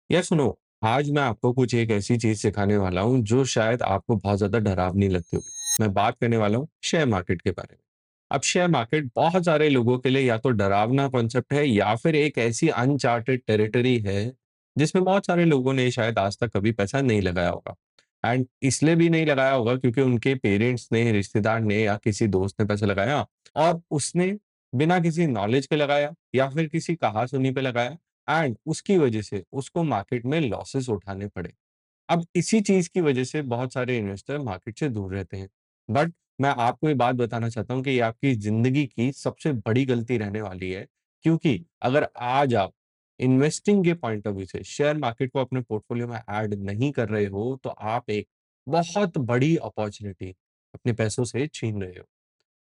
यार सुनो, आज मैं आपको कुछ एक ऐसी चीज़ सिखाने वाला हूँ जो शायद आपको बहुत ज़्यादा डरावनी लगती होगी। मैं बात करने वाला हूँ शेयर मार्केट के बारे में। अब शेयर मार्केट बहुत सारे लोगों के लिए या तो डरावना कॉन्सेप्ट है या फिर एक ऐसी अनचार्टेड टेरिटरी है, जिसमें बहुत सारे लोगों ने शायद आज तक कभी पैसा नहीं लगाया होगा। एंड इसलिए भी नहीं लगाया होगा क्योंकि उनके पेरेंट्स ने, रिश्तेदार ने या किसी दोस्त ने पैसा लगाया और उसने बिना किसी नॉलेज के लगाया या फिर किसी कहा-सुनी पे लगाया एंड उसकी वजह से उसको मार्केट में लॉसेस उठाने पड़े। अब इसी चीज़ की वजह से बहुत सारे इन्वेस्टर मार्केट से दूर रहते हैं। बट मैं आपको ये बात बताना चाहता हूँ कि ये आपकी ज़िंदगी की सबसे बड़ी गलती रहने वाली है, क्योंकि अगर आज आप इन्वेस्टिंग के पॉइंट ऑफ व्यू से शेयर मार्केट को अपने पोर्टफोलियो में ऐड नहीं कर रहे हो, तो आप एक बहुत बड़ी अपॉर्च्युनिटी अपने पैसों से छीन रहे हो।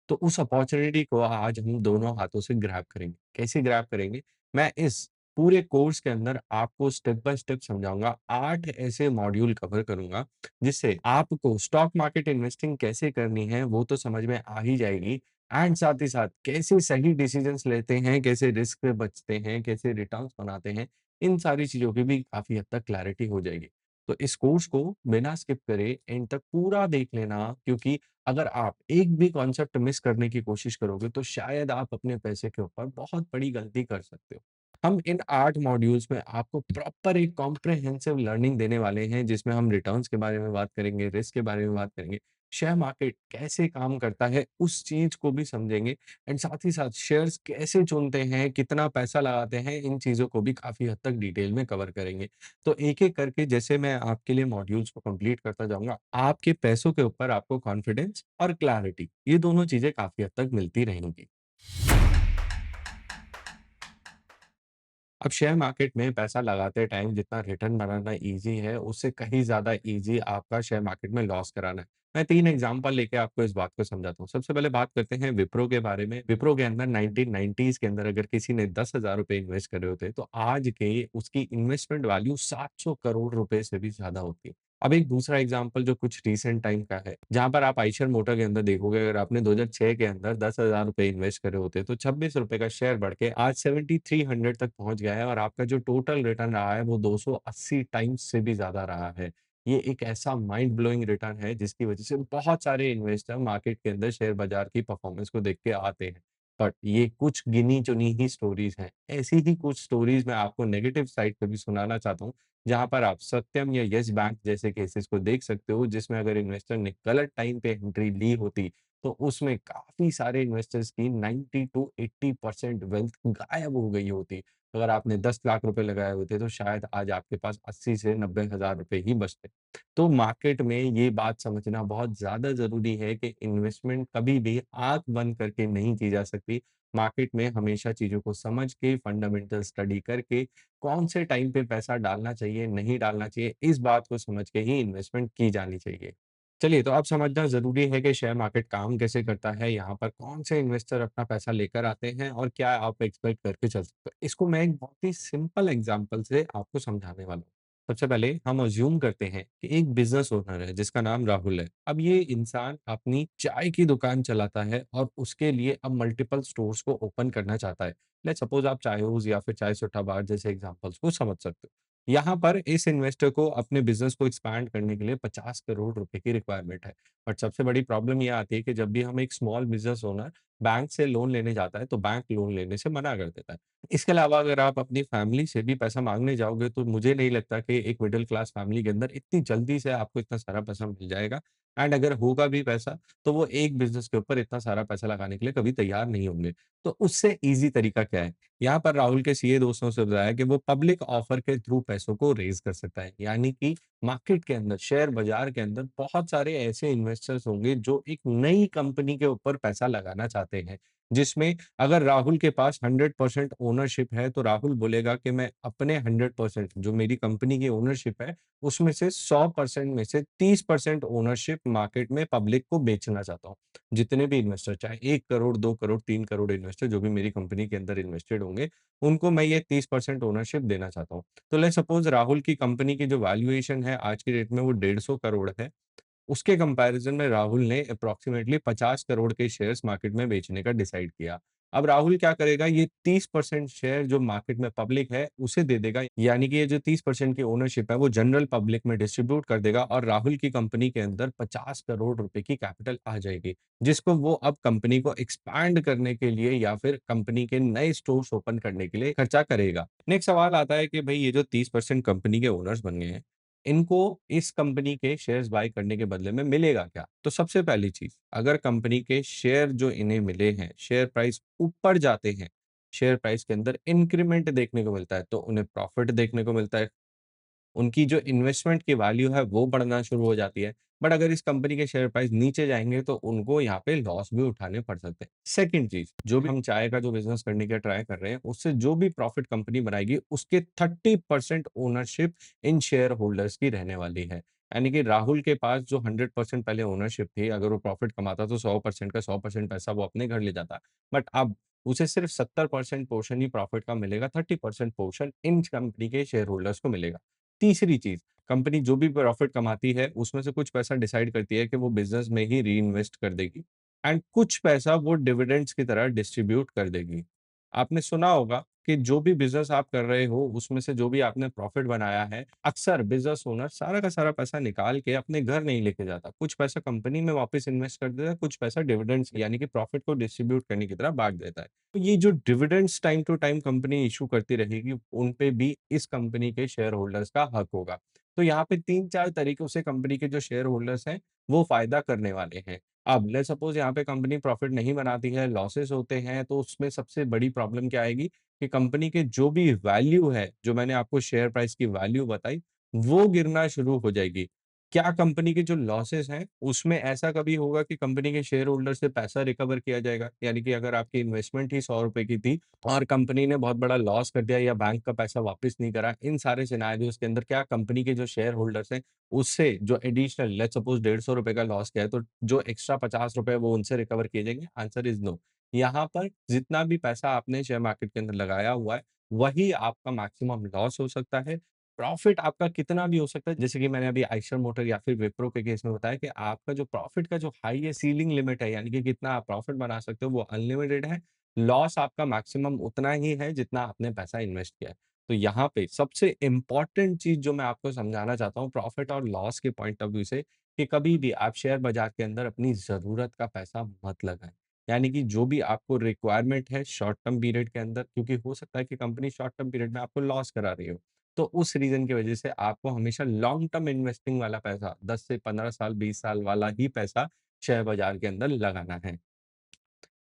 तो उस अपॉर्च्युनिटी को आज हम दोनों हाथों से ग्रैब करेंगे। कैसे ग्रैब करेंगे? मैं इस पूरे कोर्स के अंदर आपको स्टेप बाय स्टेप समझाऊँगा। 8 ऐसे मॉड्यूल कवर करूँगा, जिससे आपको स्टॉक मार्केट इन्वेस्टिंग कैसे करनी है, वो तो समझ में आ ही जाएगी एंड साथ ही साथ कैसे सही डिसीजंस लेते हैं, कैसे रिस्क से बचते हैं, कैसे रिटर्न्स बनाते हैं, इन सारी चीज़ों की भी काफ़ी हद तक क्लैरिटी हो जाएगी। तो इस कोर्स को बिना स्किप करे एंड तक पूरा देख लेना, क्योंकि अगर आप एक भी कॉन्सेप्ट मिस करने की कोशिश करोगे, तो शायद आप अपने पैसे के ऊपर बहुत बड़ी गलती कर सकते हो। हम इन 8 मॉड्यूल्स में आपको प्रॉपर एक कॉम्प्रिहेंसिव लर्निंग देने वाले हैं, जिसमें हम रिटर्न्स के बारे में बात करेंगे, रिस्क के बारे में बात करेंगे, शेयर मार्केट कैसे काम करता है, उस चीज़ को भी समझेंगे एंड साथ ही साथ शेयर्स कैसे चुनते हैं, कितना पैसा लगाते हैं, इन चीज़ों को भी काफ़ी हद तक डिटेल में कवर करेंगे। तो एक-एक करके जैसे मैं आपके लिए मॉड्यूल्स को कंप्लीट करता जाऊँगा, आपके पैसों के ऊपर आपको कॉन्फिडेंस और क्लैरिटी, ये दोनों चीज़ें काफ़ी हद तक मिलती रहेंगी। अब शेयर मार्केट में पैसा लगाते टाइम जितना रिटर्न बनाना ईज़ी है, उससे कहीं ज़्यादा ईज़ी आपका शेयर मार्केट में लॉस कराना है। मैं 3 एग्ज़ाम्पल लेके आपको इस बात को समझाता हूँ। सबसे पहले बात करते हैं विप्रो के बारे में। विप्रो के अंदर 1990s के अंदर अगर किसी ने ₹10,000 इन्वेस्ट करे होते, तो आज के उसकी इन्वेस्टमेंट वैल्यू 700 करोड़ रुपए से भी ज़्यादा होती। अब एक दूसरा एग्ज़ाम्पल जो कुछ रीसेंट टाइम का है, जहाँ पर आप आइशर मोटर के अंदर देखोगे, अगर आपने 2006 के अंदर ₹10,000 इन्वेस्ट करे होते, तो ₹26 का शेयर बढ़ के आज 7300 तक पहुँच गया है और आपका जो टोटल रिटर्न रहा है, वो 280 टाइम्स से भी ज़्यादा रहा है। ये एक ऐसा माइंड ब्लोइंग रिटर्न है, जिसकी वज़ह से बहुत सारे इन्वेस्टर मार्केट के अंदर शेयर बाज़ार की परफ़ॉर्मेंस को देख के आते हैं। बट ये कुछ गिनी-चुनी ही स्टोरीज़ हैं। ऐसी ही कुछ स्टोरीज़ मैं आपको नेगेटिव साइड पे भी सुनाना चाहता हूँ, जहाँ पर आप सत्यम या येस बैंक जैसे केसेस को देख सकते हो, जिसमें अगर इन्वेस्टर ने गलत टाइम पे एंट्री ली होती, तो उसमें काफ़ी सारे इन्वेस्टर्स की 90 टू 80% वेल्थ गायब हो गई होती। अगर आपने 10 लाख रुपए लगाए होते, तो शायद आज आपके पास 80 से 90 हज़ार रुपए ही बचते। तो मार्केट में ये बात समझना बहुत ज़्यादा ज़रूरी है कि इन्वेस्टमेंट कभी भी आँख बंद करके नहीं की जा सकती। मार्केट में हमेशा चीज़ों को समझ के, फंडामेंटल स्टडी करके, कौन से टाइम पे पैसा डालना चाहिए, नहीं डालना चाहिए, इस बात को समझ के ही इन्वेस्टमेंट की जानी चाहिए। चलिए, तो अब समझना ज़रूरी है कि शेयर मार्केट काम कैसे करता है, यहाँ पर कौन से इन्वेस्टर अपना पैसा लेकर आते हैं और क्या आप एक्सपेक्ट करके चल सकते हो। इसको मैं एक बहुत ही सिंपल एग्ज़ाम्पल से आपको समझाने वाला हूँ। सबसे पहले हम अज़्यूम करते हैं कि एक बिज़नेस ओनर है जिसका नाम राहुल है। अब ये इंसान अपनी चाय की दुकान चलाता है और उसके लिए अब मल्टीपल स्टोर्स को ओपन करना चाहता है। लेट्स सपोज़ आप चाय हाउस या फिर चाय सुट्टा बार जैसे एग्ज़ाम्पल्स को समझ सकते हो। यहाँ पर इस इन्वेस्टर को अपने बिज़नेस को एक्सपैंड करने के लिए 50 करोड़ रुपए की रिक्वायरमेंट है। बट सबसे बड़ी प्रॉब्लम ये आती है कि जब भी हम एक स्मॉल बिज़नेस ओनर बैंक से लोन लेने जाता है, तो बैंक लोन लेने से मना कर देता है। इसके अलावा अगर आप अपनी फैमिली से भी पैसा माँगने जाओगे, तो मुझे नहीं लगता कि एक मिडल क्लास फैमिली के अंदर इतनी जल्दी से आपको इतना सारा पैसा मिल जाएगा एंड अगर होगा भी पैसा, तो वो एक बिज़नेस के ऊपर इतना सारा पैसा लगाने के लिए कभी तैयार नहीं होंगे। तो उससे ईज़ी तरीका क्या है? यहाँ पर राहुल के सीए दोस्तों से बताया कि वो पब्लिक ऑफर के थ्रू पैसों को रेज़ कर सकता है। यानी कि मार्केट के अंदर, शेयर बाज़ार के अंदर बहुत सारे ऐसे इन्वेस्टर्स होंगे जो एक नई कंपनी के ऊपर पैसा लगाना चाहते हैं। जिसमें अगर राहुल के पास 100% ओनरशिप है, तो राहुल बोलेगा कि मैं अपने 100% जो मेरी कंपनी की ओनरशिप है, उसमें से 100% में से 30% ओनरशिप मार्केट में पब्लिक को बेचना चाहता हूँ। जितने भी इन्वेस्टर चाहे 1 करोड़, 2 करोड़, 3 करोड़ इन्वेस्टर जो भी मेरी कंपनी के अंदर इन्वेस्टेड होंगे, उनको मैं ये 30% ओनरशिप देना चाहता हूँ। तो लेट्स सपोज़ राहुल की कंपनी की जो वैल्यूएशन है आज की डेट में वो 150 करोड़ है। उसके कंपैरिज़न में राहुल ने अप्रॉक्सिमेटली 50 करोड़ के शेयर्स मार्केट में बेचने का डिसाइड किया। अब राहुल क्या करेगा, ये 30% शेयर जो मार्केट में पब्लिक है, उसे दे देगा। यानी कि ये जो 30% की ओनरशिप है, वो जनरल पब्लिक में डिस्ट्रीब्यूट कर देगा और राहुल की कंपनी के अंदर 50 करोड़ रुपए की कैपिटल आ जाएगी, जिसको वो अब कंपनी को एक्सपैंड करने के लिए या फिर कंपनी के नए स्टोर्स ओपन करने के लिए खर्चा करेगा। नेक्स्ट सवाल आता है कि भई ये जो 30% कंपनी के ओनर्स बन गए हैं, इनको इस कंपनी के शेयर्स बाय करने के बदले में मिलेगा क्या? तो सबसे पहली चीज़, अगर कंपनी के शेयर जो इन्हें मिले हैं, शेयर प्राइस ऊपर जाते हैं, शेयर प्राइस के अंदर इंक्रीमेंट देखने को मिलता है, तो उन्हें प्रॉफिट देखने को मिलता है। उनकी जो इन्वेस्टमेंट की वैल्यू है वो बढ़ना शुरू हो जाती है। बट अगर इस कंपनी के शेयर प्राइस नीचे जाएँगे तो उनको यहाँ पे लॉस भी उठाने पड़ सकते हैं। सेकंड चीज़, जो भी हम चाय का जो बिज़नेस करने का ट्राई कर रहे हैं, उससे जो भी प्रॉफिट कंपनी बनाएगी उसके 30% ओनरशिप इन शेयर होल्डर्स की रहने वाली है। यानी कि राहुल के पास जो 100% पहले ओनरशिप थी, अगर वो प्रॉफिट कमाता तो 100% का 100% पैसा वो अपने घर ले जाता। बट अब उसे सिर्फ 70% पोर्शन ही प्रॉफिट का मिलेगा, 30% पोर्शन इन कंपनी के शेयर होल्डर्स को मिलेगा। तीसरी चीज़, कंपनी जो भी प्रॉफ़िट कमाती है, उसमें से कुछ पैसा डिसाइड करती है कि वो बिज़नेस में ही रीइन्वेस्ट कर देगी एंड कुछ पैसा वो डिविडेंड्स की तरह डिस्ट्रीब्यूट कर देगी। आपने सुना होगा कि जो भी बिज़नेस आप कर रहे हो, उसमें से जो भी आपने प्रॉफ़िट बनाया है, अक्सर बिज़नेस ओनर सारा का सारा पैसा निकाल के अपने घर नहीं लेके जाता। कुछ पैसा कंपनी में वापस इन्वेस्ट कर देता है, कुछ पैसा डिविडेंड्स यानी कि प्रॉफ़िट को डिस्ट्रीब्यूट करने की तरह बाँट देता है। तो ये जो dividends time to time company issue करती रहेगी, उन पे भी इस कंपनी के शेयर होल्डर्स का हक होगा। तो यहाँ पे 3-4 तरीकों से कंपनी के जो शेयर होल्डर्स हैं, वो फ़ायदा करने वाले हैं। अब लेट्स सपोज़ यहाँ पे कंपनी प्रॉफ़िट नहीं बनाती है, लॉसेस होते हैं, तो उसमें सबसे बड़ी प्रॉब्लम क्या आएगी कि कंपनी के जो भी वैल्यू है, जो मैंने आपको शेयर प्राइस की वैल्यू बताई, वो गिरना शुरू हो जाएगी। क्या कंपनी के जो लॉसेस हैं, उसमें ऐसा कभी होगा कि कंपनी के शेयर होल्डर से पैसा रिकवर किया जाएगा? यानी कि अगर आपकी इन्वेस्टमेंट ही ₹100 की थी और कंपनी ने बहुत बड़ा लॉस कर दिया या बैंक का पैसा वापस नहीं करा, इन सारे सिनेरियोज़ के अंदर क्या कंपनी के जो शेयर होल्डर्स हैं, उससे जो एडिशनल लेट्स सपोज़ ₹150 का लॉस किया है, तो जो एक्स्ट्रा ₹50 वो उनसे रिकवर किए जाएँगे? Answer is no. यहाँ पर जितना भी पैसा आपने शेयर मार्केट के अंदर लगाया हुआ है, वही आपका मैक्सिमम लॉस हो सकता है। प्रॉफ़िट आपका कितना भी हो सकता है, जैसे कि मैंने अभी आइशर मोटर या फिर विप्रो के केस में बताया कि आपका जो प्रॉफ़िट का जो हाईएस्ट सीलिंग लिमिट है, यानी कि कितना आप प्रॉफ़िट बना सकते हो, वो अनलिमिटेड है। लॉस आपका मैक्सिमम उतना ही है जितना आपने पैसा इन्वेस्ट किया है। तो यहाँ पे सबसे इम्पोर्टेंट चीज़ जो मैं आपको समझाना चाहता हूँ प्रॉफ़िट और लॉस के पॉइंट ऑफ व्यू से कि कभी भी आप शेयर बाज़ार के अंदर अपनी ज़रूरत का पैसा मत लगाएँ। यानी कि जो भी आपको रिक्वायरमेंट है शॉर्ट टर्म पीरियड के अंदर, क्योंकि हो सकता है कि कंपनी शॉर्ट टर्म पीरियड में आपको लॉस करा रही हो। तो उस रीज़न की वज़ह से आपको हमेशा लॉन्ग टर्म इन्वेस्टिंग वाला पैसा 10 से 15 साल, 20 साल वाला ही पैसा शेयर बाज़ार के अंदर लगाना है।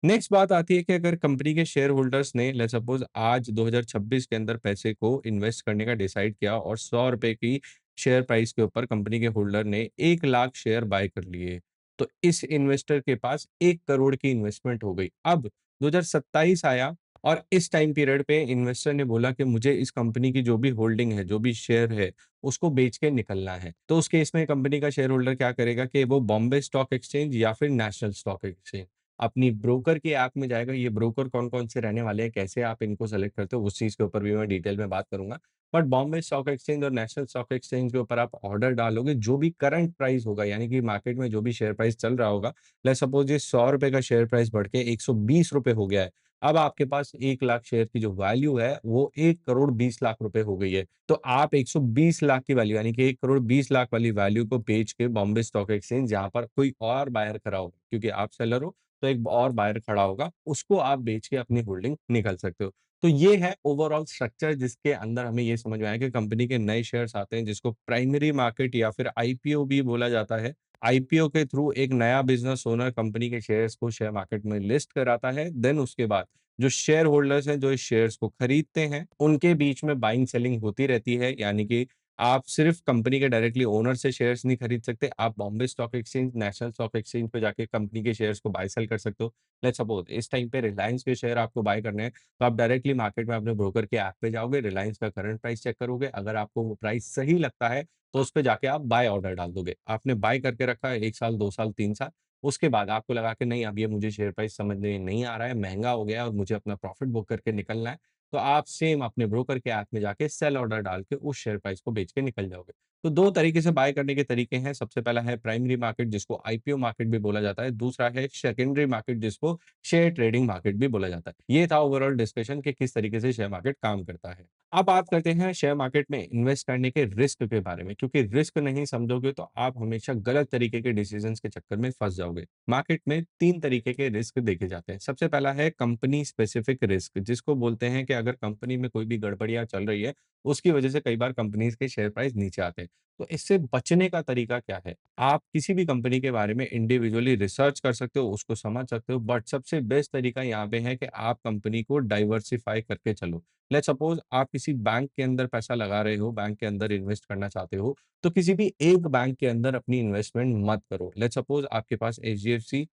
नेक्स्ट बात आती है कि अगर कंपनी के शेयर होल्डर्स ने लेट्स सपोज़ आज 2026 के अंदर पैसे को इन्वेस्ट करने का डिसाइड किया और ₹100 की शेयर प्राइस के ऊपर कंपनी के होल्डर ने 1 लाख शेयर बाय कर लिए। तो इस इन्वेस्टर के पास 1 करोड़ की इन्वेस्टमेंट हो गई। अब 2027 आया और इस टाइम पीरियड पे इन्वेस्टर ने बोला कि मुझे इस कंपनी की जो भी होल्डिंग है, जो भी शेयर है, उसको बेच के निकलना है। तो उस केस में कंपनी का शेयर होल्डर क्या करेगा कि वो बॉम्बे स्टॉक एक्सचेंज या फिर नेशनल स्टॉक एक्सचेंज अपनी ब्रोकर के ऐप में जाएगा, ये ब्रोकर कौन-कौन से रहने वाले हैं, कैसे आप इनको सेलेक्ट करते हो, उस चीज़ के ऊपर भी मैं डिटेल में बात करूँगा। बट बॉम्बे स्टॉक एक्सचेंज और नेशनल स्टॉक एक्सचेंज के ऊपर आप ऑर्डर डालोगे, जो भी करंट प्राइस होगा, यानी कि मार्केट में जो भी शेयर प्राइस चल रहा होगा, लेट्स सपोज़ ये ₹100 का शेयर प्राइस बढ़ के ₹120 हो गया है। अब आपके पास 1 लाख शेयर की जो वैल्यू है, वो 1 करोड़ 20 लाख रुपए हो गई है। तो आप 120 लाख की वैल्यू यानी कि 1 करोड़ 20 लाख वाली वैल्यू को बेच के बॉम्बे स्टॉक एक्सचेंज जहाँ पर कोई और बायर खड़ा हो, क्योंकि आप सेलर हो तो एक और बायर खड़ा होगा, उसको आप बेच के अपनी होल्डिंग निकाल सकते हो। तो ये है ओवरऑल स्ट्रक्चर जिसके अंदर हमें ये समझ में आया कि कंपनी के नए शेयर्स आते हैं जिसको प्राइमरी मार्केट या फिर आईपीओ भी बोला जाता है। आईपीओ के थ्रू एक नया बिज़नेस ओनर कंपनी के शेयर्स को शेयर मार्केट में लिस्ट कराता है। देन उसके बाद जो शेयर होल्डर्स हैं, जो इस शेयर्स को खरीदते हैं, उनके बीच में बाइंग सेलिंग होती रहती है। यानी कि आप सिर्फ कंपनी के डायरेक्टली ओनर से शेयर्स नहीं खरीद सकते, आप Bombay stock exchange, national stock exchange पे जाके कंपनी के शेयर्स को बाय सेल कर सकते हो। लेट्स सपोज़ इस टाइम पे रिलायंस के शेयर आपको बाय करने हैं, तो आप डायरेक्टली मार्केट में अपने ब्रोकर के ऐप पे जाओगे, रिलायंस का करंट प्राइस चेक करोगे, अगर आपको वो प्राइस सही लगता है, तो उस पे जाके आप बाय ऑर्डर डाल दोगे। आपने बाय करके रखा है 1 साल, 2 साल, 3 साल, उसके बाद आपको लगा कि नहीं अब ये मुझे शेयर प्राइस समझ में नहीं आ रहा है, महँगा हो गया है और मुझे अपना प्रॉफिट बुक करके निकलना है, तो आप सेम अपने ब्रोकर के ऐप में जाके सेल ऑर्डर डाल के उस शेयर प्राइस को बेच के निकल जाओगे। तो 2 तरीके से बाय करने के तरीके हैं। सबसे पहला है प्राइमरी मार्केट जिसको आईपीओ मार्केट भी बोला जाता है। दूसरा है सेकेंडरी मार्केट जिसको शेयर ट्रेडिंग मार्केट भी बोला जाता है। ये था ओवरऑल डिस्कशन कि किस तरीके से शेयर मार्केट काम करता है। अब बात करते हैं शेयर मार्केट में इन्वेस्ट करने के रिस्क के बारे में, क्योंकि रिस्क नहीं समझोगे तो आप हमेशा गलत तरीके के डिसीजंस के चक्कर में फँस जाओगे। मार्केट में 3 तरीके के रिस्क देखे जाते हैं। सबसे पहला है कंपनी स्पेसिफिक रिस्क, जिसको बोलते हैं कि अगर कंपनी में कोई भी गड़बड़ियाँ चल रही है, उसकी वजह से कई बार कंपनीज़ के शेयर प्राइस नीचे आते हैं। तो इससे बचने का तरीका क्या है? आप किसी भी कंपनी के बारे में इंडिविजुअली रिसर्च कर सकते हो, उसको समझ सकते हो, बट सबसे बेस्ट तरीका यहाँ पे है कि आप कंपनी को डाइवर्सिफ़ाई करके चलो। लेट्स सपोज़ आप किसी बैंक के अंदर पैसा लगा रहे हो, बैंक के अंदर इन्वेस्ट करना चाहते हो, तो किसी भी एक बैंक के अंदर अपनी इन्वेस्टमेंट मत करो। लेट्स सपोज़ आपके पास एचडीएफसी,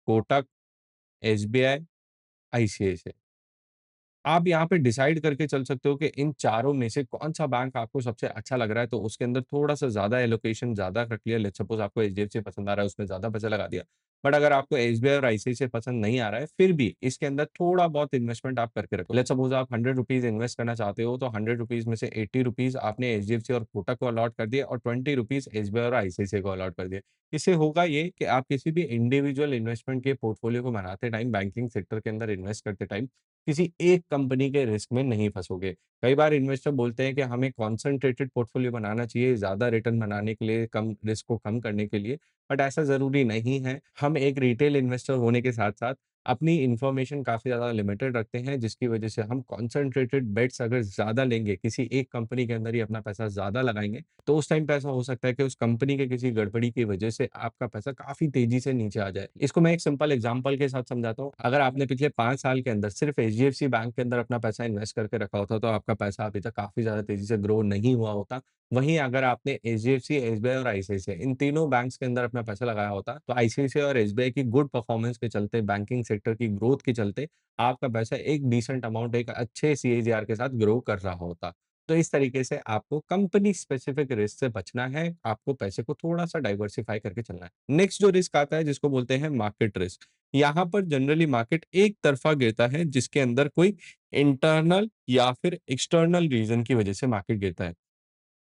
कोटक, एसबीआई, आईसीआईसीआई। आप यहाँ पे डिसाइड करके चल सकते हो कि इन चारों में से कौन-सा बैंक आपको सबसे अच्छा लग रहा है, तो उसके अंदर थोड़ा-सा ज़्यादा एलोकेशन ज़्यादा रख लिया। लेट्स सपोज़ आपको एचडीएफसी पसंद आ रहा है, उसमें ज़्यादा पैसा लगा दिया। बट अगर आपको एसबीआई और आईसीआईसीआई पसंद नहीं आ रहा है, फिर भी इसके अंदर थोड़ा बहुत इन्वेस्टमेंट आप करके रखो। लेट्स सपोज़ आप ₹100 इन्वेस्ट करना चाहते हो, तो ₹100 में से ₹80 आपने एचडीएफसी और कोटक को अलॉट कर दिए और ₹20 एसबीआई और आईसीआईसीआई को अलॉट कर दिए। इससे होगा ये कि आप किसी भी इंडिविजुअल इन्वेस्टमेंट के पोर्टफोलियो को बनाते टाइम, बैंकिंग सेक्टर के अंदर इन्वेस्ट करते टाइम किसी एक कंपनी के रिस्क में नहीं फँसोगे। कई बार इन्वेस्टर बोलते हैं कि हमें कॉन्सन्ट्रेटेड पोर्टफोलियो बनाना चाहिए, ज़्यादा रिटर्न बनाने के लिए, कम रिस्क को कम करने के लिए, बट ऐसा ज़रूरी नहीं है। हम एक रिटेल इन्वेस्टर होने के साथ-साथ अपनी इन्फॉर्मेशन काफ़ी ज़्यादा लिमिटेड रखते हैं, जिसकी वजह से हम कॉन्सन्ट्रेटेड बेट्स अगर ज़्यादा लेंगे, किसी एक कंपनी के अंदर ही अपना पैसा ज़्यादा लगाएँगे, तो उस टाइम पे ऐसा हो सकता है कि उस कंपनी के किसी गड़बड़ी की वजह से आपका पैसा काफ़ी तेज़ी से नीचे आ जाए। इसको मैं एक सिंपल एग्ज़ाम्पल के साथ समझाता हूँ। अगर आपने पिछले 5 साल के अंदर सिर्फ़ एचडीएफसी बैंक के अंदर अपना पैसा इन्वेस्ट करके रखा होता, तो आपका पैसा अभी तक काफ़ी ज़्यादा तेज़ी से ग्रो नहीं हुआ होता। वहीं अगर आपने एचडीएफसी, एसबीआई और आईसीआईसीआई इन तीनों बैंक्स के अंदर अपना पैसा लगाया होता, तो आईसीआईसीआई और एसबीआई की गुड परफ़ॉर्मेंस के चलते, बैंकिंग सेक्टर की ग्रोथ के चलते, आपका पैसा एक डिसेंट अमाउंट, एक अच्छे सीएजीआर के साथ ग्रो कर रहा होता। तो इस तरीके से आपको कंपनी स्पेसिफिक रिस्क से बचना है, आपको पैसे को थोड़ा-सा डाइवर्सिफ़ाई करके चलना है। नेक्स्ट जो रिस्क आता है जिसको बोलते हैं मार्केट रिस्क। यहाँ पर जनरली मार्केट एक तरफ़ा गिरता है जिसके अंदर कोई इंटरनल या फिर एक्सटर्नल रीज़न की वज़ह से मार्केट गिरता है।